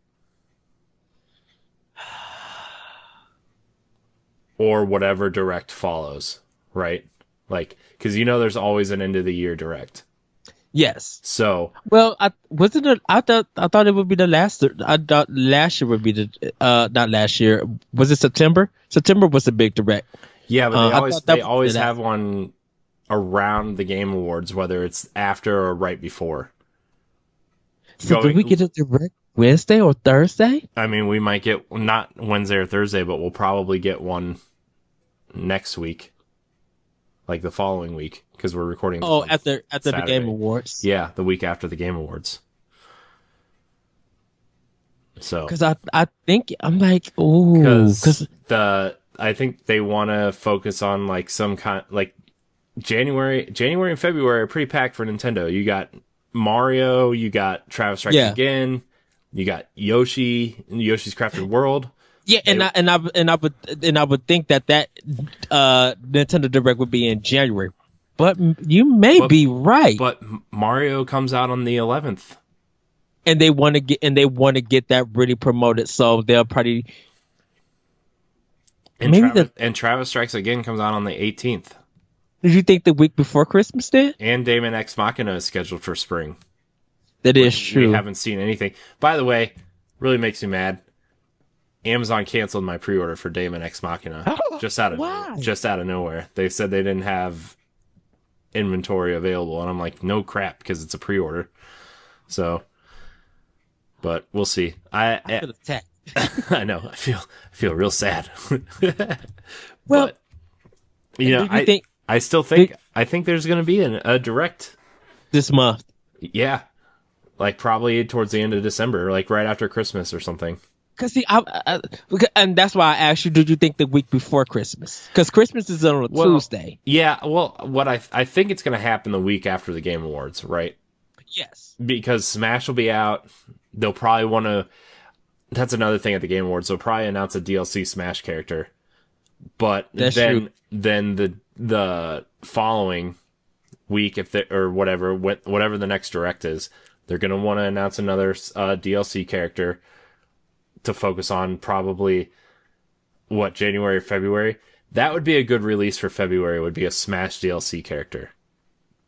Or whatever direct follows, right? Like, because there's always an end of the year direct. Yes. So, Well, I thought it would be the last. I thought last year would be the not last year. Was it September? September was the big direct. yeah, but I thought that they was always the have one around the Game Awards, whether it's after or right before. So did we get a direct Wednesday or Thursday? I mean, we might get not Wednesday or Thursday, but we'll probably get one next week, like the following week, because we're recording. This Oh, on after the Saturday. Game Awards. Yeah, the week after the Game Awards. So, Because I think I'm like, ooh, because I think they want to focus on like some kind like January and February are pretty packed for Nintendo. You got Mario, you got Travis Strikes Again, you got Yoshi's Crafted World. yeah, and I would think that Nintendo Direct would be in January, but you may be right. But Mario comes out on the 11th. And they want to get that really promoted, so they'll probably And Travis Strikes Again comes out on the 18th. Did you think the week before Christmas then? And Daemon X Machina is scheduled for spring. That is true. We haven't seen anything. By the way, really makes me mad. Amazon canceled my pre-order for Daemon X Machina just out of nowhere. They said they didn't have inventory available. And I'm like, no crap, because it's a pre-order. So, but we'll see. I feel attacked. I know. I feel real sad. Well, but, you know, I still think there's going to be a direct this month. Yeah, like probably towards the end of December, like right after Christmas or something. Cause see, and that's why I asked you, did you think the week before Christmas? Because Christmas is on a Tuesday. Yeah, well, what I think it's going to happen the week after the Game Awards, right? Yes. Because Smash will be out. They'll probably want to. That's another thing at the Game Awards. They'll probably announce a DLC Smash character, but then the following week, if they or whatever the next direct is, they're going to want to announce another DLC character to focus on, probably January or February. That would be a good release for February, would be a Smash DLC character.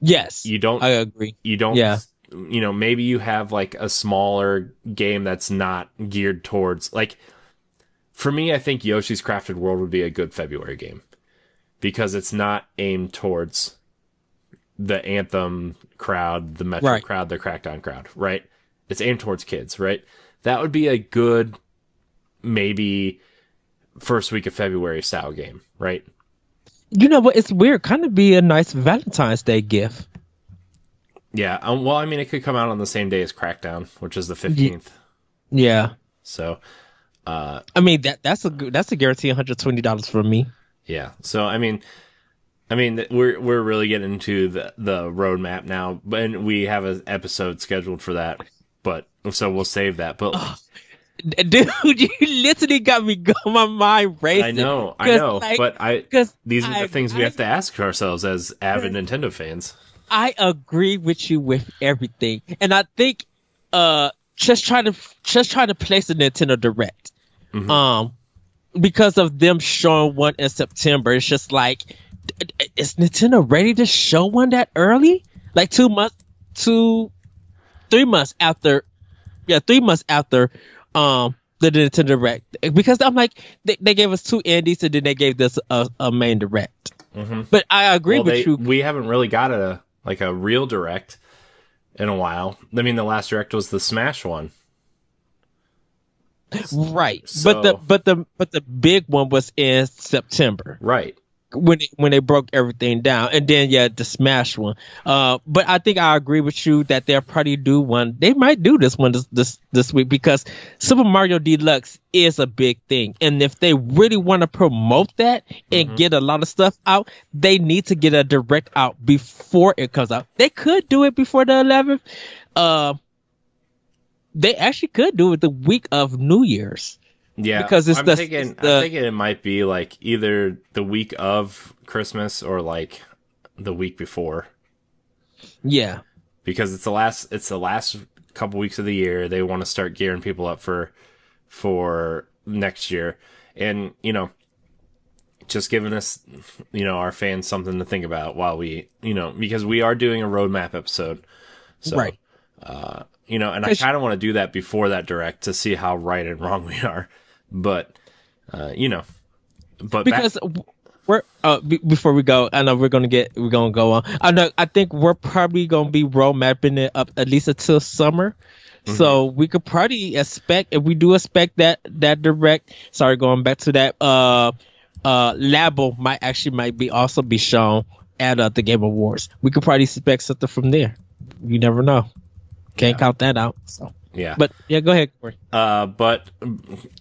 Yes. I agree. You don't, yeah. You know, maybe you have like a smaller game that's not geared towards, like, for me, I think Yoshi's Crafted World would be a good February game because it's not aimed towards the Anthem crowd, the Metro crowd, the Crackdown crowd, right? It's aimed towards kids, right? That would be a good, maybe first week of February style game, right? You know what? It's weird. Kind of be a nice Valentine's Day gift. Yeah. Well, I mean, it could come out on the same day as Crackdown, which is the 15th. Yeah. So, I mean, that's a guarantee $120 from me. Yeah. So, I mean, we're really getting into the roadmap now, and we have an episode scheduled for that. But so we'll save that. But dude, you literally got me my mind racing. I know. Like, but these are the things we have to ask ourselves as avid Nintendo fans. I agree with you with everything, and I think just trying to place a Nintendo Direct, because of them showing one in September, it's just like, is Nintendo ready to show one that early? Like 3 months after the Nintendo Direct, because I'm like, they gave us 2 indies and then they gave us a main Direct. But I agree with you. We haven't really got a real Direct in a while. I mean, the last Direct was the Smash one, right? So, but the big one was in September, right? When they broke everything down, and then the Smash one. But I think I agree with you that they'll probably do one. They might do this one this week, because Super Mario Deluxe is a big thing, and if they really want to promote that and get a lot of stuff out, they need to get a Direct out before it comes out. They could do it before the 11th. They actually could do it the week of New Year's. Yeah, because I'm thinking it might be like either the week of Christmas or like the week before. Yeah, because it's the last couple weeks of the year. They want to start gearing people up for next year, and just giving us our fans something to think about while we because we are doing a roadmap episode, so right. And I kind of want to do that before that Direct to see how right and wrong we are. But, because we're before we go, I know we're gonna go on. I think we're probably gonna be roadmapping it up at least until summer. So we could probably expect, if we do expect that Direct. Sorry, going back to that. Labo might be shown at the Game Awards. We could probably expect something from there. You never know. Can't count that out. So. Yeah, but go ahead, Corey. But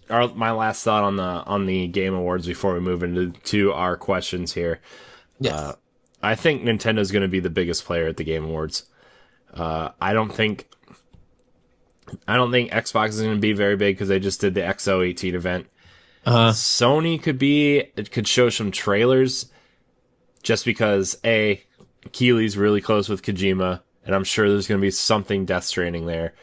my last thought on the Game Awards before we move into our questions here. Yes. I think Nintendo's going to be the biggest player at the Game Awards. I don't think Xbox is going to be very big because they just did the XO18 event. Sony could show some trailers, just because Keighley's really close with Kojima, and I'm sure there's going to be something Death Stranding there.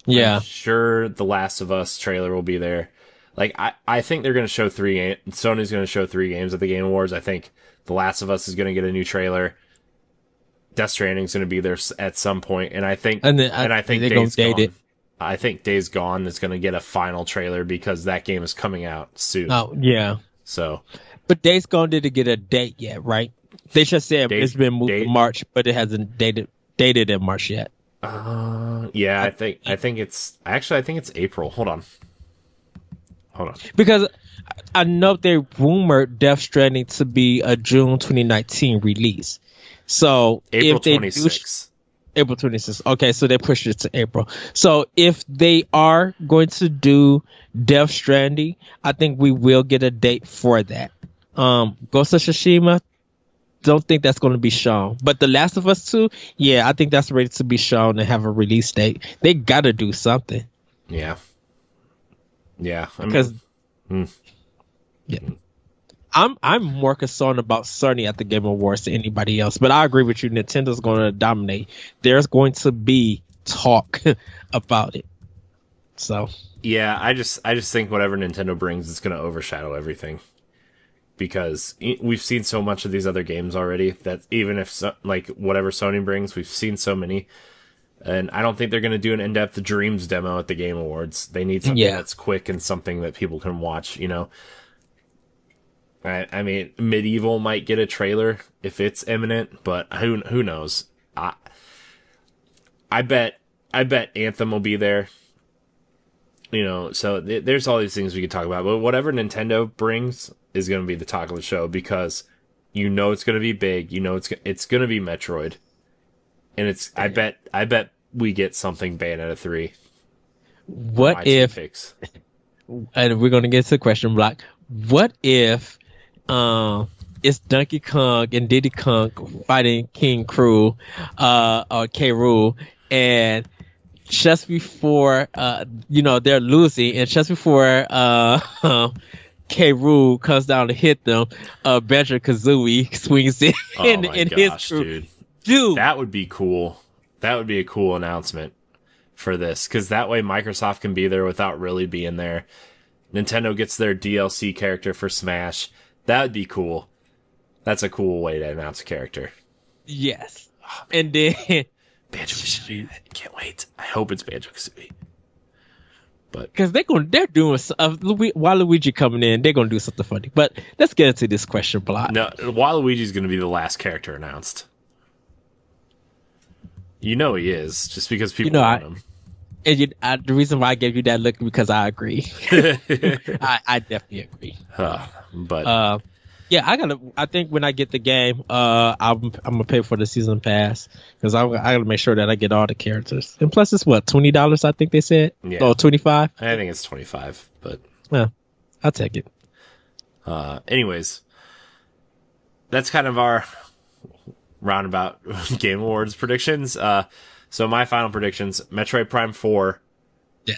Yeah, I'm sure the Last of Us trailer will be there. Like, I think they're going to show 3 games. Sony's going to show 3 games at the Game Awards. I think the Last of Us is going to get a new trailer. Death Stranding is going to be there at some point, and I think Days Gone. I think Days Gone is going to get a final trailer because that game is coming out soon. Oh yeah. So, but Days Gone didn't get a date yet, right? They just said Date- it's been moved date- to March, but it hasn't dated in March yet. Yeah, I think it's April. Hold on. Because I know they rumored Death Stranding to be a June 2019 release. So April if they 26th. April 26th. Okay, so they pushed it to April. So if they are going to do Death Stranding, I think we will get a date for that. Ghost of Tsushima, don't think that's going to be shown. But The Last of Us 2, yeah, I think that's ready to be shown and have a release date. They got to do something. Yeah. Yeah. Because yeah. I'm more concerned about Sony at the Game Awards than anybody else. But I agree with you. Nintendo's going to dominate. There's going to be talk about it. So yeah, I just think whatever Nintendo brings is going to overshadow everything. Because we've seen so much of these other games already that even if like whatever Sony brings, we've seen so many. And I don't think they're going to do an in-depth Dreams demo at the Game Awards. They need something that's quick and something that people can watch, you know. I mean, Medieval might get a trailer if it's imminent, but who knows? I bet Anthem will be there. You know, so there's all these things we could talk about. But whatever Nintendo brings is going to be the talk of the show because you know it's going to be big. You know it's going to be Metroid. And it's I bet we get something Bayonetta 3. What if and we're going to get to the question block. What if it's Donkey Kong and Diddy Kong fighting King Kroo or K. Rool, and just before they're losing, and just before K. Rool comes down to hit them, Banjo-Kazooie swings in his crew. Dude, that would be cool. That would be a cool announcement for this, because that way Microsoft can be there without really being there. Nintendo gets their DLC character for Smash. That would be cool. That's a cool way to announce a character. Yes. And then Banjo-Kazooie. Can't wait. I hope it's Banjo-Kazooie. But because they're doing while Luigi coming in, they're gonna do something funny. But let's get into this question block. No, Waluigi's gonna be the last character announced. You know he is, just because people want him. And the reason why I gave you that look because I agree. I definitely agree. But yeah, I think when I get the game, I'm gonna pay for the season pass because I gotta make sure that I get all the characters. And plus, it's what, $20? I think they said. Yeah. Oh, 25. I think it's 25, but yeah, I'll take it. Anyways, that's kind of our roundabout Game Awards predictions. So my final predictions: Metroid Prime 4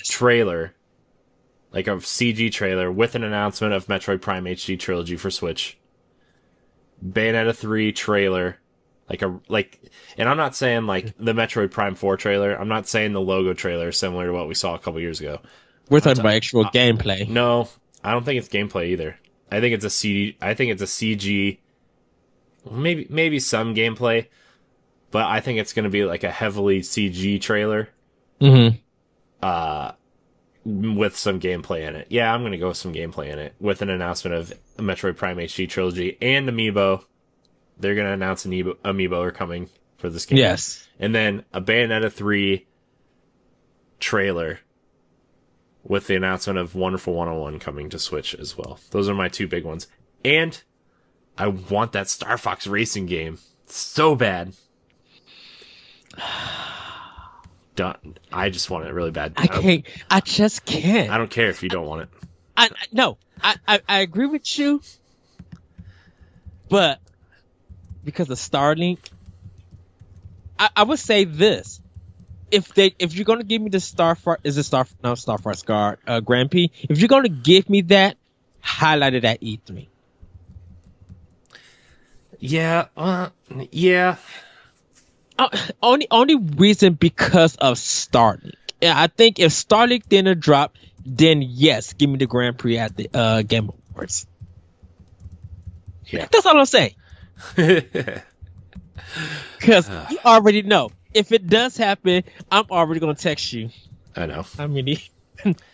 trailer, like a CG trailer with an announcement of Metroid Prime HD Trilogy for Switch. Bayonetta 3 trailer, and I'm not saying like the Metroid Prime 4 trailer. I'm not saying the logo trailer similar to what we saw a couple years ago. We're talking about actual gameplay. No, I don't think it's gameplay either. I think it's a CG. Maybe some gameplay, but I think it's going to be like a heavily CG trailer. Mm-hmm. With some gameplay in it. Yeah, I'm going to go with some gameplay in it. With an announcement of a Metroid Prime HD Trilogy and Amiibo. They're going to announce Amiibo are coming for this game. Yes. And then a Bayonetta 3 trailer with the announcement of Wonderful 101 coming to Switch as well. Those are my two big ones. And I want that Star Fox racing game so bad. Done. I just want it really bad. I just can't. I don't care if you don't want it. I agree with you, but because of Starlink, I would say this: if you're gonna give me the Star Fox Guard Grand Prix, if you're gonna give me that, highlight it at E3. Yeah. Only reason because of Starlink. Yeah, I think if Starlink didn't drop, then yes, give me the Grand Prix at the Game Awards. Yeah, that's all I'm saying. Because you already know if it does happen, I'm already gonna text you. I know. How many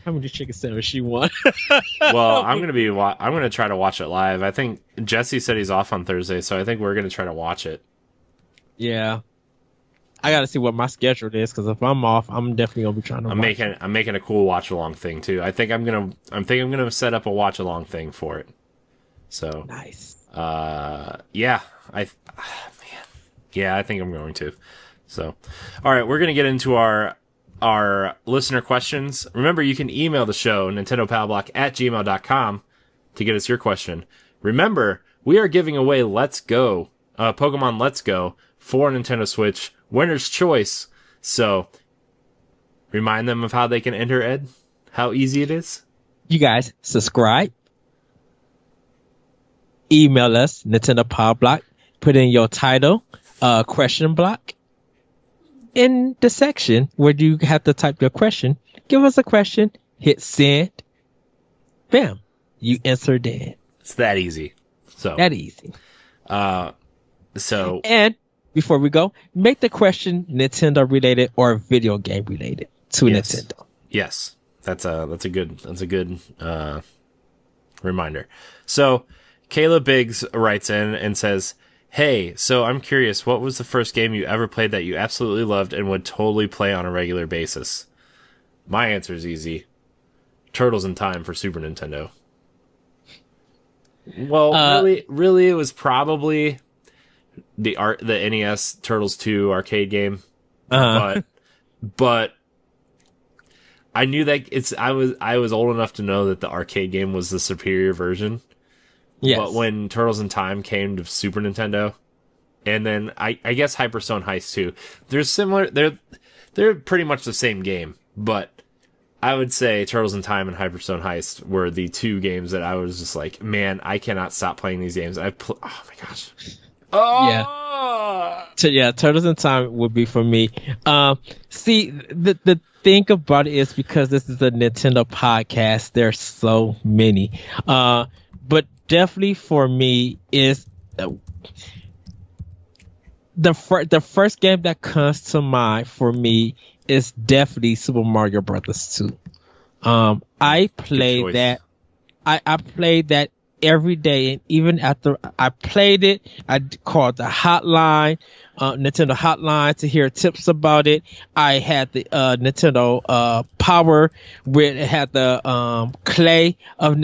How many chicken sandwiches she want? Well, I'm gonna try to watch it live. I think Jesse said he's off on Thursday, so I think we're gonna try to watch it. Yeah. I gotta see what my schedule is, because if I'm off, I'm definitely gonna be trying to watch it. I'm making a cool watch along thing too. I'm gonna set up a watch along thing for it. So Nice. yeah, I think I'm going to. So, all right, we're gonna get into our listener questions. Remember, you can email the show nintendopowblock@gmail.com to get us your question. Remember, we are giving away Pokemon Let's Go for Nintendo Switch winner's choice. So remind them of how they can enter, Ed, how easy it is. You guys subscribe, email us Nintendo Pow Block, put in your title, question block. In the section where you have to type your question, give us a question, hit send, bam, you answered it. It's that easy. So that easy. So and before we go, make the question Nintendo related or video game related to Nintendo. Yes, that's a good reminder. So Kayla Biggs writes in and says, "Hey, so I'm curious, what was the first game you ever played that you absolutely loved and would totally play on a regular basis?" My answer is easy. Turtles in Time for Super Nintendo. Well, really, it was probably the NES Turtles 2 arcade game. But I knew that I was old enough to know that the arcade game was the superior version. Yes. But when Turtles in Time came to Super Nintendo, and then I guess Hyperstone Heist 2, they're pretty much the same game, but I would say Turtles in Time and Hyperstone Heist were the two games that I was just like, man, I cannot stop playing these games. Oh my gosh. Oh yeah. Turtles in Time would be for me. See, the thing about it is, because this is a Nintendo podcast, there's so many. But definitely for me is the first game that comes to mind for me is definitely Super Mario Brothers 2. I played that. I played that every day, and even after I played it, I called the hotline, Nintendo hotline, to hear tips about it. I had the Nintendo Power, where it had the clay of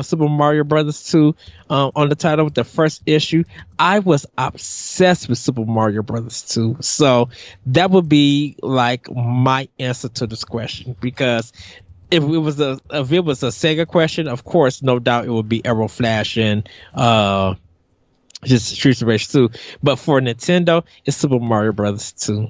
Super Mario Brothers 2 on the title with the first issue. I was obsessed with Super Mario Brothers 2, so that would be like my answer to this question, because if it was a Sega question, of course, no doubt it would be Arrow Flash and just Streets of Rage 2. But for Nintendo, it's Super Mario Brothers 2.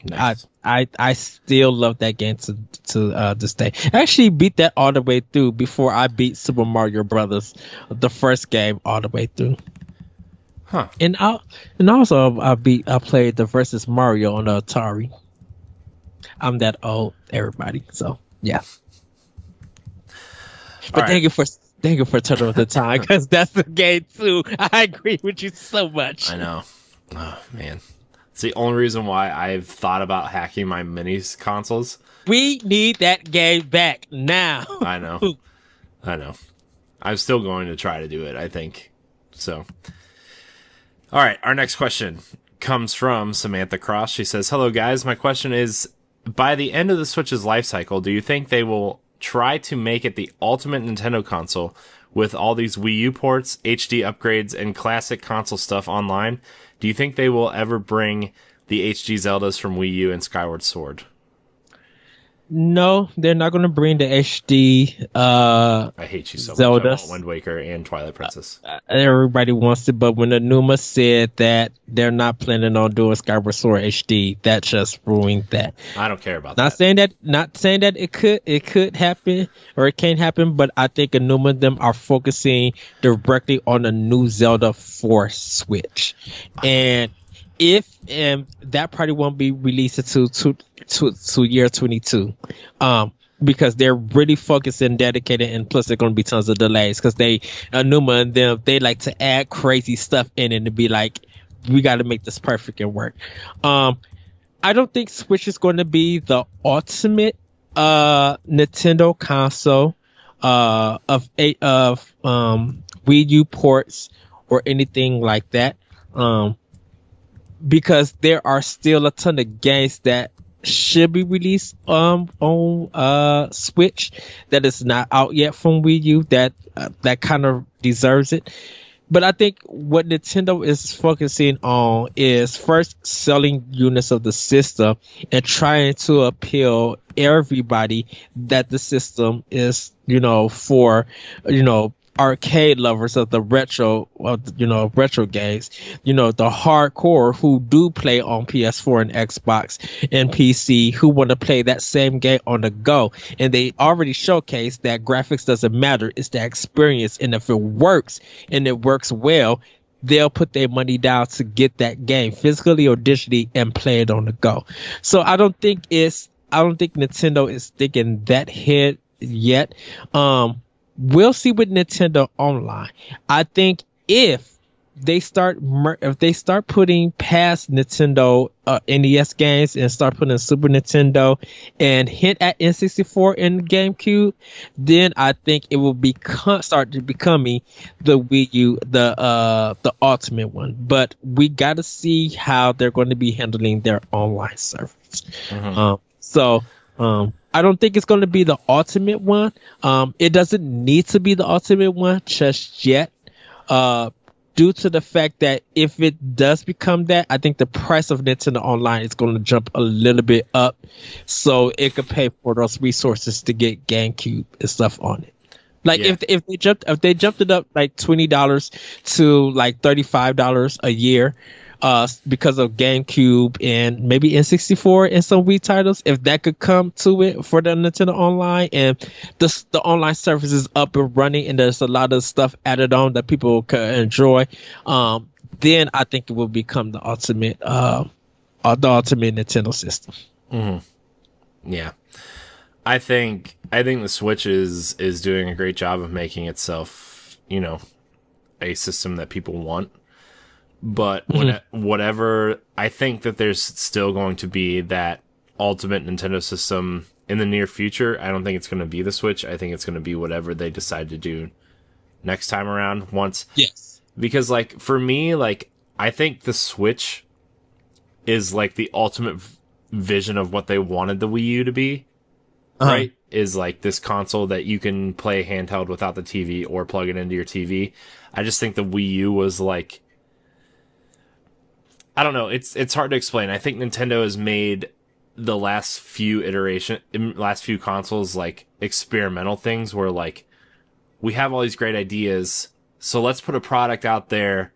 Nice. I still love that game to this day. I actually beat that all the way through before I beat Super Mario Brothers, the first game, all the way through. Huh. And also I played the Versus Mario on the Atari. I'm that old, everybody. So yeah. But thank you for Turtle of the Time, because that's the game too. I agree with you so much. I know. Oh man, it's the only reason why I've thought about hacking my minis consoles. We need that game back now. I know. I'm still going to try to do it, I think. So, all right. Our next question comes from Samantha Cross. She says, "Hello guys. My question is, by the end of the Switch's life cycle, do you think they will try to make it the ultimate Nintendo console with all these Wii U ports, HD upgrades, and classic console stuff online? Do you think they will ever bring the HD Zeldas from Wii U and Skyward Sword?" No, they're not going to bring the HD I hate you so Zelda. much. I want Wind Waker and Twilight Princess. Everybody wants it, but when Anuma said that they're not planning on doing Skyward Sword HD, that just ruined that. I don't care about that. Not saying that it could happen or it can't happen, but I think Anuma and them are focusing directly on a new Zelda for Switch. And that probably won't be released until to year 22, because they're really focused and dedicated, and plus there's going to be tons of delays, because Anuma and them, they like to add crazy stuff in and to be like, we got to make this perfect and work. I don't think Switch is going to be the ultimate Nintendo console of Wii U ports or anything like that. Because there are still a ton of games that should be released on Switch that is not out yet from Wii U that kind of deserves it. But I think what Nintendo is focusing on is first selling units of the system and trying to appeal everybody that the system is, for, arcade lovers of the retro games, the hardcore who do play on PS4 and Xbox and PC who want to play that same game on the go. And they already showcased that graphics doesn't matter. It's the experience. And if it works and it works well, they'll put their money down to get that game physically or digitally and play it on the go. So I don't think Nintendo is thinking that head yet. We'll see with Nintendo Online. I think if they start putting past Nintendo NES games and start putting Super Nintendo and hint at N64 and GameCube, then I think it will start to becoming the Wii U, the ultimate one. But we got to see how they're going to be handling their online service. Mm-hmm. I don't think it's going to be the ultimate one. It doesn't need to be the ultimate one just yet, due to the fact that if it does become that, I think the price of Nintendo Online is going to jump a little bit up, so it could pay for those resources to get GameCube and stuff on it. Like if they jumped it up like $20 to like $35 a year, because of GameCube and maybe N64 and some Wii titles, if that could come to it for the Nintendo Online and the online service is up and running and there's a lot of stuff added on that people can enjoy, then I think it will become the ultimate Nintendo system. Mm-hmm. Yeah, I think the Switch is doing a great job of making itself, a system that people want. But whatever, I think that there's still going to be that ultimate Nintendo system in the near future. I don't think it's going to be the Switch. I think it's going to be whatever they decide to do next time around. Yes. Because, like, for me, like, I think the Switch is, like, the ultimate vision of what they wanted the Wii U to be, right? Is, like, this console that you can play handheld without the TV or plug it into your TV. I just think the Wii U was, like... I don't know. It's hard to explain. I think Nintendo has made the last few consoles like experimental things where like we have all these great ideas, so let's put a product out there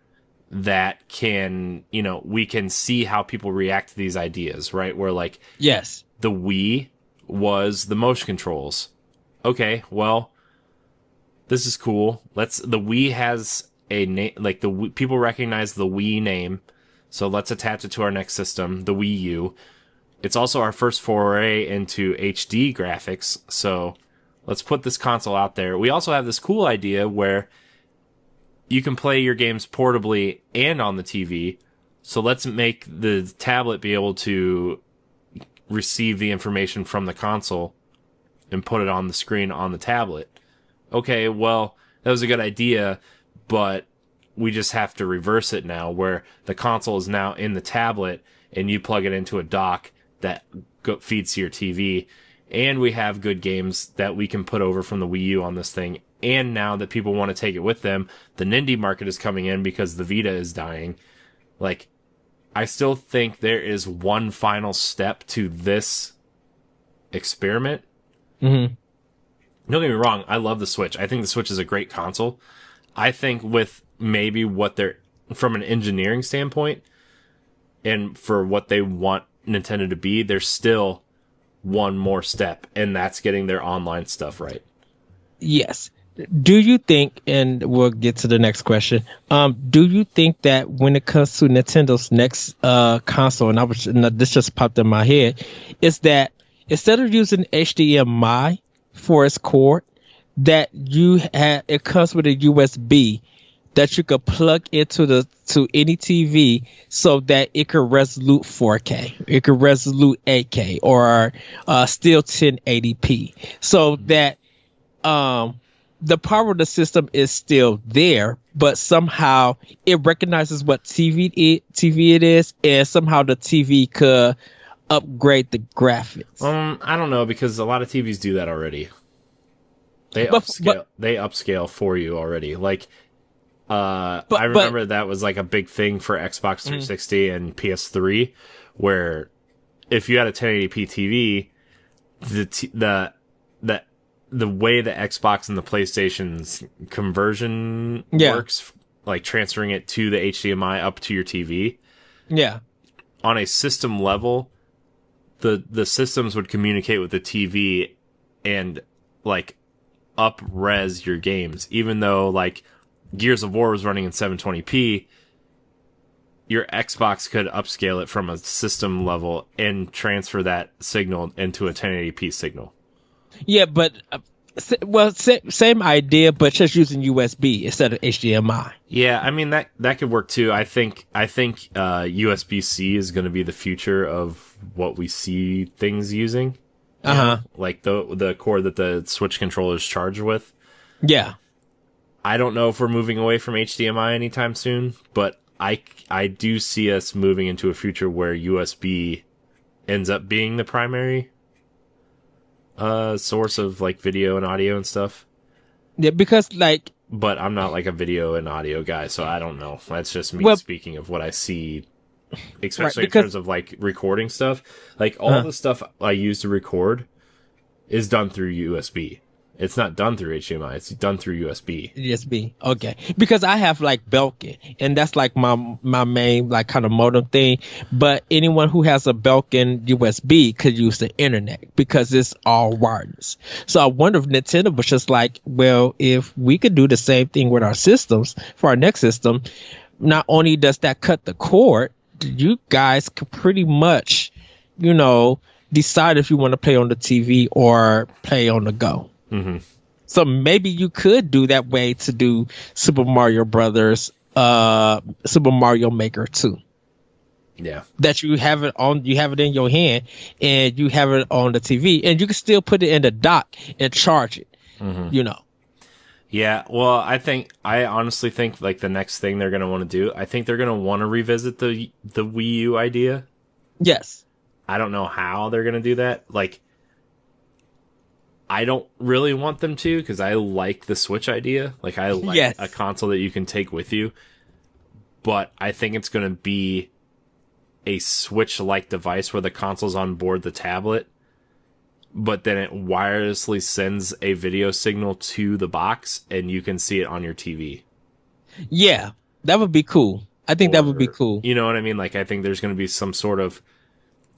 that can, we can see how people react to these ideas, right? Where like, yes, the Wii was the motion controls. Okay, well, this is cool. The Wii has a name, like people recognize the Wii name. So let's attach it to our next system, the Wii U. It's also our first foray into HD graphics, so let's put this console out there. We also have this cool idea where you can play your games portably and on the TV, so let's make the tablet be able to receive the information from the console and put it on the screen on the tablet. Okay, well, that was a good idea, but... we just have to reverse it now, where the console is now in the tablet and you plug it into a dock that feeds to your TV. And we have good games that we can put over from the Wii U on this thing. And now that people want to take it with them, the Nindy market is coming in because the Vita is dying. Like, I still think there is one final step to this experiment. Mm-hmm. Don't get me wrong, I love the Switch. I think the Switch is a great console. I think with maybe what they're, from an engineering standpoint, and for what they want Nintendo to be, there's still one more step, and that's getting their online stuff right. Yes. Do you think, and we'll get to the next question, do you think that when it comes to Nintendo's next console, and this just popped in my head, is that instead of using HDMI for its cord, that it comes with a USB that you could plug to any TV so that it could resolute 4K, it could resolute 8K, or still 1080p, so that the power of the system is still there, but somehow it recognizes what TV it is, and somehow the TV could upgrade the graphics. I don't know, because a lot of TVs do that already. They upscale for you already. Like, I remember that was like a big thing for Xbox 360 and PS3, where if you had a 1080p TV, the way the Xbox and the PlayStation's conversion works, like transferring it to the HDMI up to your TV. Yeah. On a system level, the systems would communicate with the TV and like up-res your games. Even though like Gears of War was running in 720p, your Xbox could upscale it from a system level and transfer that signal into a 1080p signal. Yeah, but same idea, but just using USB instead of HDMI. Yeah, I mean that could work too. I think USB-C is going to be the future of what we see things using. Like the cord that the Switch controller is charged with. Yeah. I don't know if we're moving away from HDMI anytime soon, but I do see us moving into a future where USB ends up being the primary source of like video and audio and stuff. Yeah, because like, but I'm not like a video and audio guy, so I don't know. That's just me speaking of what I see, especially in terms of like recording stuff. Like all the stuff I use to record is done through USB. It's not done through HDMI. It's done through USB. USB. Okay. Because I have like Belkin, and that's like my main like kind of modem thing. But anyone who has a Belkin USB could use the internet because it's all wireless. So I wonder if Nintendo was just like, well, if we could do the same thing with our systems for our next system, not only does that cut the cord, you guys could pretty much, decide if you want to play on the TV or play on the go. Mm-hmm. So maybe you could do that way to do Super Mario Brothers, Super Mario Maker 2. Yeah. That you have it in your hand and you have it on the TV, and you can still put it in the dock and charge it. Mm-hmm. Yeah, well, I honestly think like the next thing they're going to want to do, I think they're going to want to revisit the Wii U idea. Yes. I don't know how they're going to do that. Like, I don't really want them to, because I like the Switch idea. Like, I like a console that you can take with you. But I think it's going to be a Switch-like device where the console's on board the tablet, but then it wirelessly sends a video signal to the box, and you can see it on your TV. Yeah, that would be cool. I think that would be cool. You know what I mean? Like, I think there's going to be some sort of...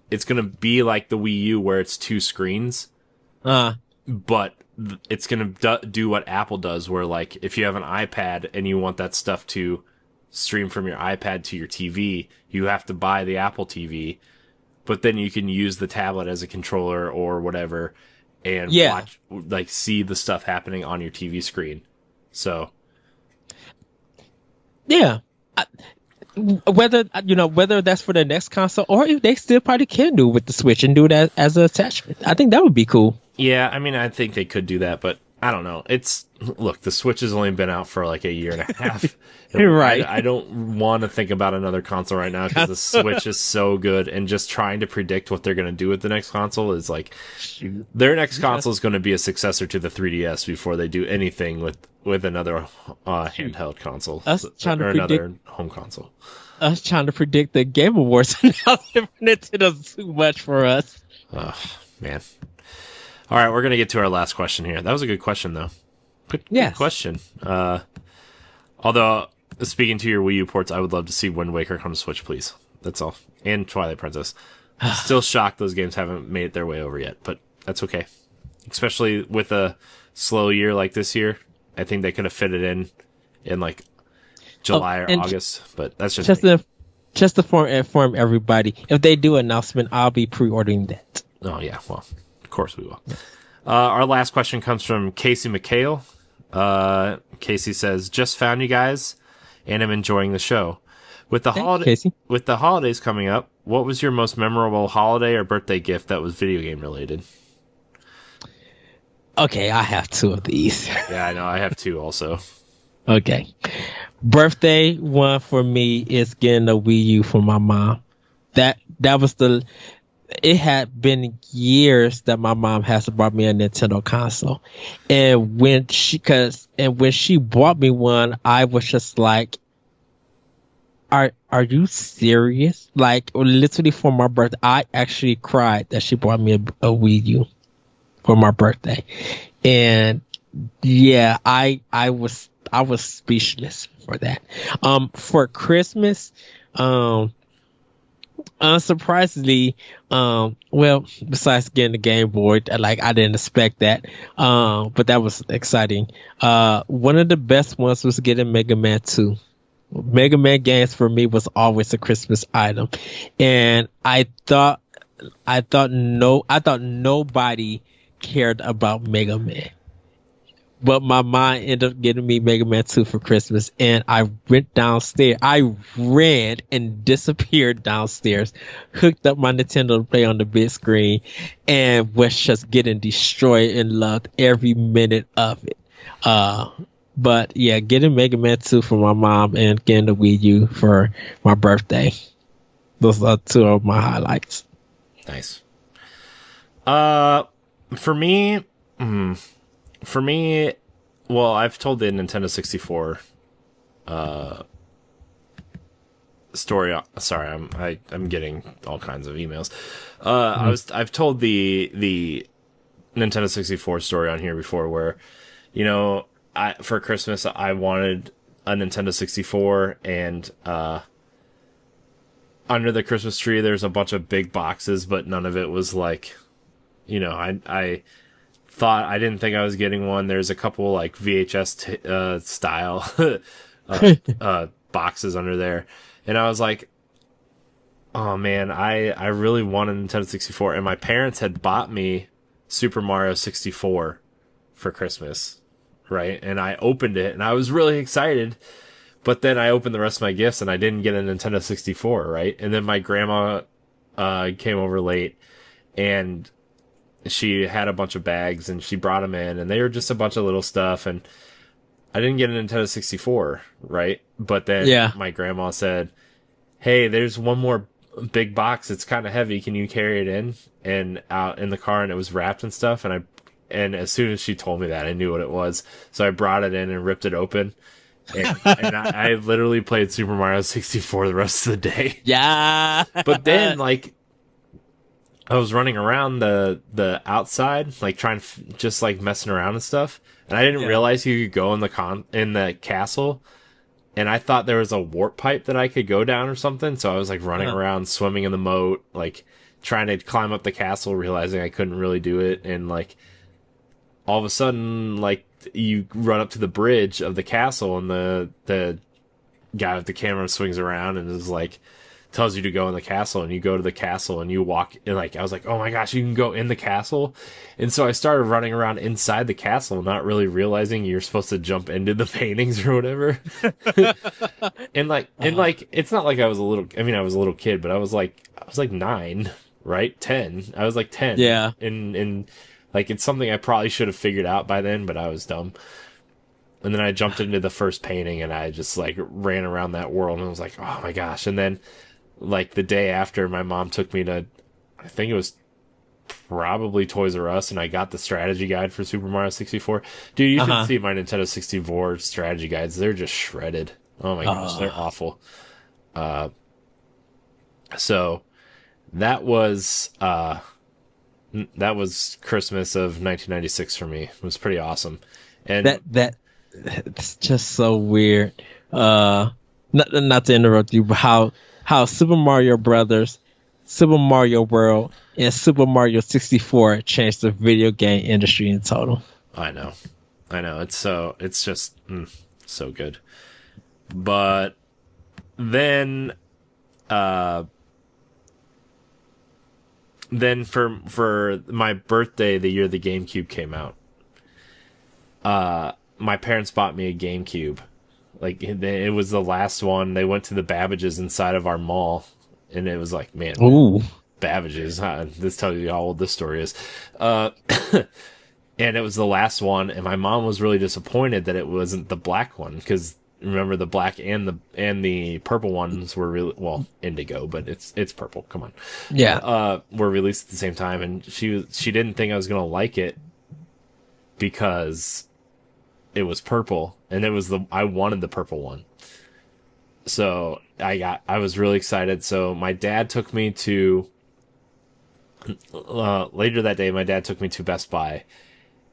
It's going to be like the Wii U, where it's two screens. But it's going to do what Apple does, where, like, if you have an iPad and you want that stuff to stream from your iPad to your TV, you have to buy the Apple TV, but then you can use the tablet as a controller or whatever and watch, like, see the stuff happening on your TV screen. So, yeah. Whether that's for the next console or if they still probably can do it with the Switch and do that as an attachment. I think that would be cool. Yeah, I mean, I think they could do that, but I don't know. Look, the Switch has only been out for like a year and a half. Right. I don't want to think about another console right now because the Switch is so good, and just trying to predict what they're going to do with the next console is like, their next console is going to be a successor to the 3DS before they do anything with another handheld console or another home console. Us trying to predict the Game Awards announcement for Nintendo's too much for us. Oh, man. All right, we're going to get to our last question here. That was a good question, though. Good question. Although, speaking to your Wii U ports, I would love to see Wind Waker come to Switch, please. That's all. And Twilight Princess. Still shocked those games haven't made their way over yet, but that's okay. Especially with a slow year like this year. I think they could have fit it in like July or August, but that's just to inform everybody. If they do an announcement, I'll be pre-ordering that. Oh, yeah, well... Of course we will. Our last question comes from Casey McHale. Casey says, just found you guys. and am enjoying the show. With the Casey. with the holidays coming up, what was your most memorable holiday or birthday gift that was video game related? Okay, I have two of these. Yeah, I know. I have two also. Okay. Birthday one for me is getting a Wii U for my mom. That was it had been years that my mom has bought me a Nintendo console. And when she bought me one, I was just like, are you serious? Like, literally for my birthday, I actually cried that she bought me a Wii U for my birthday. And yeah, I was speechless for that. For Christmas, unsurprisingly, well, besides getting the Game Boy, like I didn't expect that, but that was exciting. One of the best ones was getting Mega Man 2. Mega Man games for me was always a Christmas item, and I thought nobody cared about Mega Man. But my mom ended up getting me Mega Man 2 for Christmas, and I went downstairs. I ran and disappeared downstairs, hooked up my Nintendo to play on the big screen, and was just getting destroyed and loved every minute of it. But yeah, getting Mega Man 2 for my mom and getting the Wii U for my birthday. Those are two of my highlights. Nice. For me, well, I've told the Nintendo 64 story. Sorry, I'm getting all kinds of emails. I've told the Nintendo 64 story on here before, where, you know, for Christmas I wanted a Nintendo 64, and under the Christmas tree there's a bunch of big boxes, but none of it was like, you know, I didn't think I was getting one. There's a couple like VHS style boxes under there, and I was like, oh man, I really want a Nintendo 64. And my parents had bought me Super Mario 64 for Christmas, right? And I opened it and I was really excited, but then I opened the rest of my gifts and I didn't get a Nintendo 64, right? And then my grandma came over late, and she had a bunch of bags and she brought them in, and they were just a bunch of little stuff, and I didn't get a Nintendo 64, right? But then my grandma said, hey, there's one more big box. It's kind of heavy. Can you carry it in? And out in the car, and it was wrapped and stuff. And as soon as she told me that, I knew what it was. So I brought it in and ripped it open. And I literally played Super Mario 64 the rest of the day. Yeah. But then, like, I was running around the outside, like trying to just like messing around and stuff, and I didn't realize you could go in the castle, and I thought there was a warp pipe that I could go down or something. So I was like running around, swimming in the moat, like trying to climb up the castle, realizing I couldn't really do it, and like all of a sudden, like you run up to the bridge of the castle, and the guy with the camera swings around and is like, tells you to go in the castle, and you go to the castle and you walk, and like I was like, oh my gosh, you can go in the castle. And so I started running around inside the castle, not really realizing you're supposed to jump into the paintings or whatever. and like it's not like I was a little kid, but I was like 9, right? 10. I was like 10. Yeah. And like it's something I probably should have figured out by then, but I was dumb. And then I jumped into the first painting, and I just like ran around that world, and I was like, oh my gosh. And then like the day after, my mom took me to, I think it was probably Toys R Us, and I got the strategy guide for Super Mario 64. Dude, you should see my Nintendo 64 strategy guides. They're just shredded. Oh my gosh, they're awful. So that was Christmas of 1996 for me. It was pretty awesome. And it's just so weird. Not to interrupt you, but how Super Mario Brothers, Super Mario World, and Super Mario 64 changed the video game industry in total. I know. It's just so good. But then for my birthday, the year the GameCube came out, my parents bought me a GameCube Like it was the last one. They went to the Babbages inside of our mall, and it was like, man, Ooh. Babbages. Huh? This tells you how old this story is. And it was the last one, and my mom was really disappointed that it wasn't the black one, because remember the black and the purple ones were really, well, indigo, but it's purple. Come on, Yeah. were released at the same time, and she didn't think I was gonna like it because it was purple, and I wanted the purple one, so I was really excited. So my dad took me to later that day. My dad took me to Best Buy.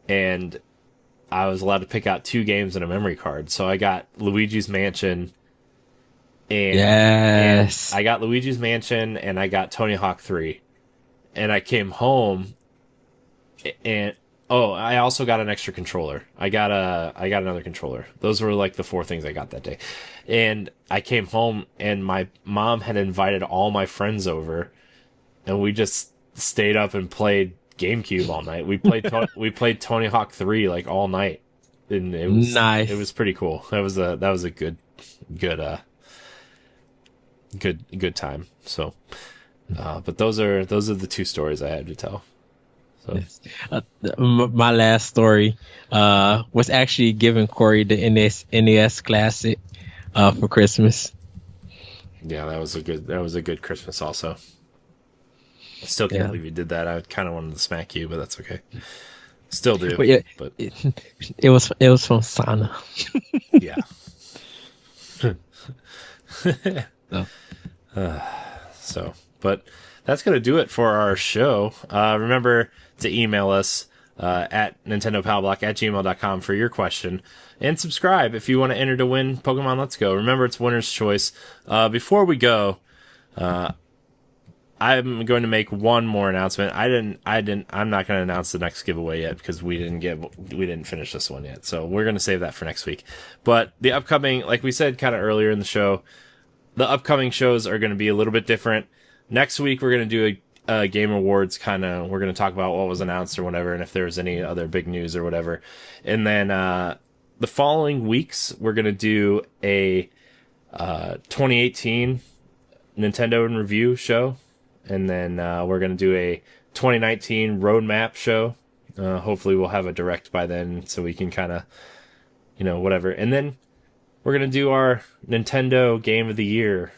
And I was allowed to pick out 2 games and a memory card. So I got Luigi's Mansion Yes. and I got Luigi's Mansion and I got Tony Hawk 3. And I came home and I also got an extra controller. I got another controller. Those were like the 4 things I got that day. And I came home and my mom had invited all my friends over, and we just stayed up and played GameCube all night. We played Tony Hawk 3 like all night, and it was nice. It was pretty cool. That was a good time. So, but those are the 2 stories I had to tell. So My last story was actually giving Corey the NES Classic for Christmas. yeah, that was a good Christmas also. I still can't believe you did that. I kind of wanted to smack you, but that's okay. Still do. But yeah, but it was from Sana. yeah. So. So, but that's going to do it for our show. Remember to email us at nintendopowblock@gmail.com for your question, and subscribe if you want to enter to win Pokemon Let's Go. Remember, it's winner's choice. Before we go, I'm going to make one more announcement. I'm not going to announce the next giveaway yet because we didn't finish this one yet. So we're going to save that for next week. But the upcoming, like we said kind of earlier in the show, the upcoming shows are going to be a little bit different. Next week, we're going to do a Game Awards kind of, we're going to talk about what was announced or whatever, and if there's any other big news or whatever. And then the following weeks, we're going to do a 2018 Nintendo in Review show. And then we're going to do a 2019 roadmap show. Hopefully we'll have a direct by then so we can kind of, whatever. And then we're going to do our Nintendo Game of the Year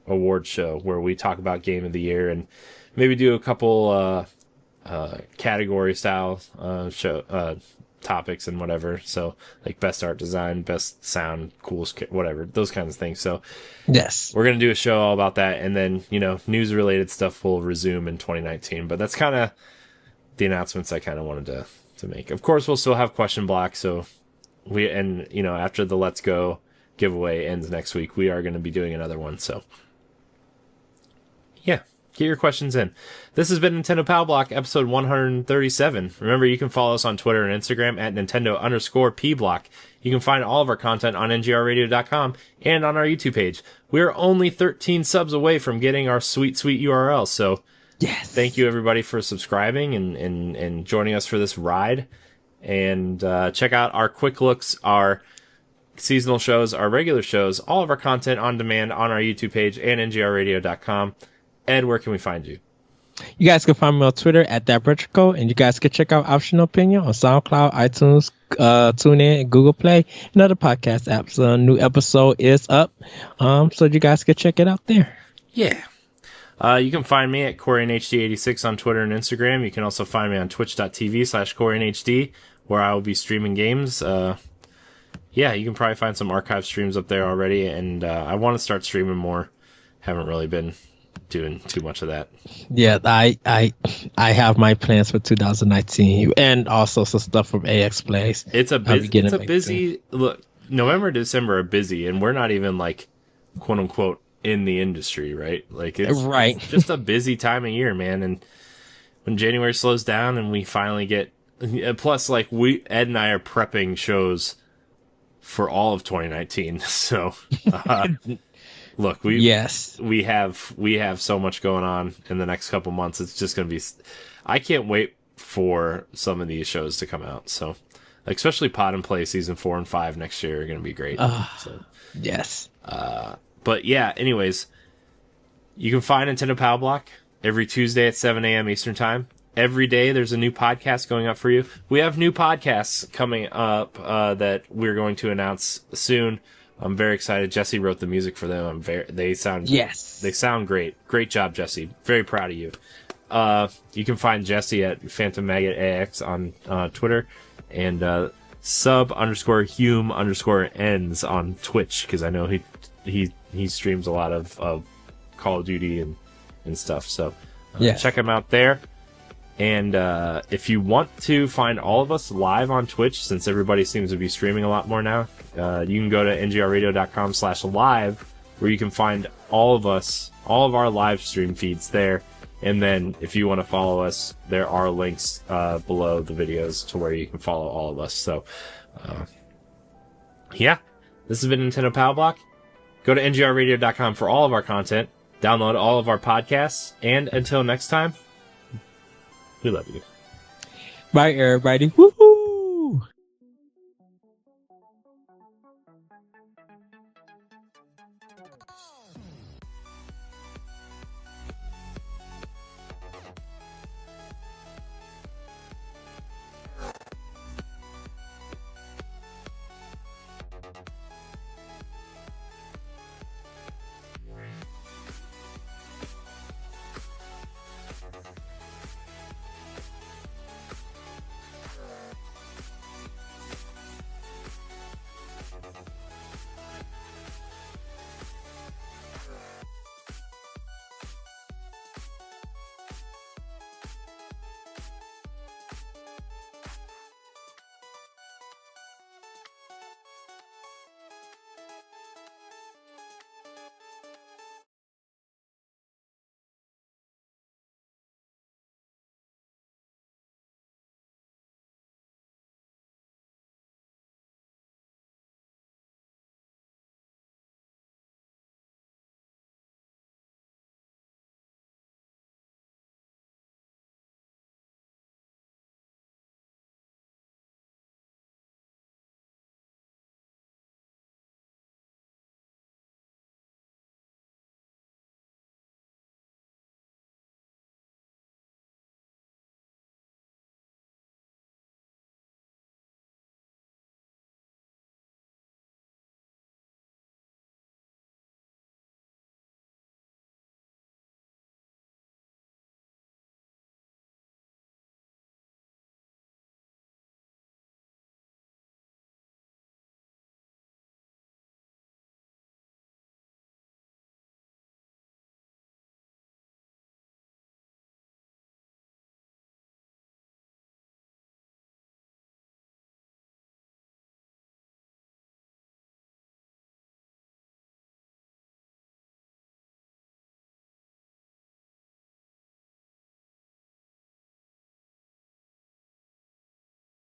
award show where we talk about Game of the Year and maybe do a couple category style show topics and whatever. So like best art design, best sound, coolest, whatever, those kinds of things. So yes, we're going to do a show all about that. And then, news related stuff will resume in 2019, but that's kind of the announcements I kind of wanted to make. Of course, we'll still have question block. So after the Let's Go giveaway ends next week, we are going to be doing another one. So yeah. Get your questions in. This has been Nintendo Pow Block, episode 137. Remember, you can follow us on Twitter and Instagram at Nintendo_P-Block. You can find all of our content on NGRradio.com and on our YouTube page. We are only 13 subs away from getting our sweet, sweet URL. So yes, thank you, everybody, for subscribing and joining us for this ride. And check out our quick looks, our seasonal shows, our regular shows, all of our content on demand on our YouTube page and NGRradio.com. Ed, where can we find you? You guys can find me on Twitter at ThatVertical, and you guys can check out Optional Opinion on SoundCloud, iTunes, TuneIn, and Google Play, and other podcast apps. A new episode is up, so you guys can check it out there. Yeah. You can find me at CoreyNHD86 on Twitter and Instagram. You can also find me on twitch.tv/CoreyNHD, where I will be streaming games. Yeah, you can probably find some archive streams up there already, and I want to start streaming more. Haven't really been doing too much of that. Yeah, I have my plans for 2019 and also some stuff from AX Plays. It's a busy look. November, December are busy, and we're not even like quote unquote in the industry, right? Like it's right. It's just a busy time of year, man. And when January slows down and we finally get, plus like Ed and I are prepping shows for all of 2019, so. Look, we have so much going on in the next couple months. It's just going to be, I can't wait for some of these shows to come out. So Like, especially Pod and Play season 4 and 5 next year are going to be great. So, Yes. but yeah, anyways, you can find Nintendo Pow Block every Tuesday at 7 a.m. Eastern Time. Every day there's a new podcast going up for you. We have new podcasts coming up that we're going to announce soon. I'm very excited. Jesse wrote the music for them. They sound great. Great job, Jesse. Very proud of you. You can find Jesse at Phantom Maggot AX on Twitter, and sub_Hume_ends on Twitch, because I know he streams a lot of Call of Duty and stuff. So check him out there. And if you want to find all of us live on Twitch, since everybody seems to be streaming a lot more now, you can go to ngrradio.com/live, where you can find all of our live stream feeds there. And then if you want to follow us, there are links below the videos to where you can follow all of us. So, yeah, this has been Nintendo Pow Block. Go to ngrradio.com for all of our content. Download all of our podcasts. And until next time, we love you. Bye, everybody. Woo-hoo.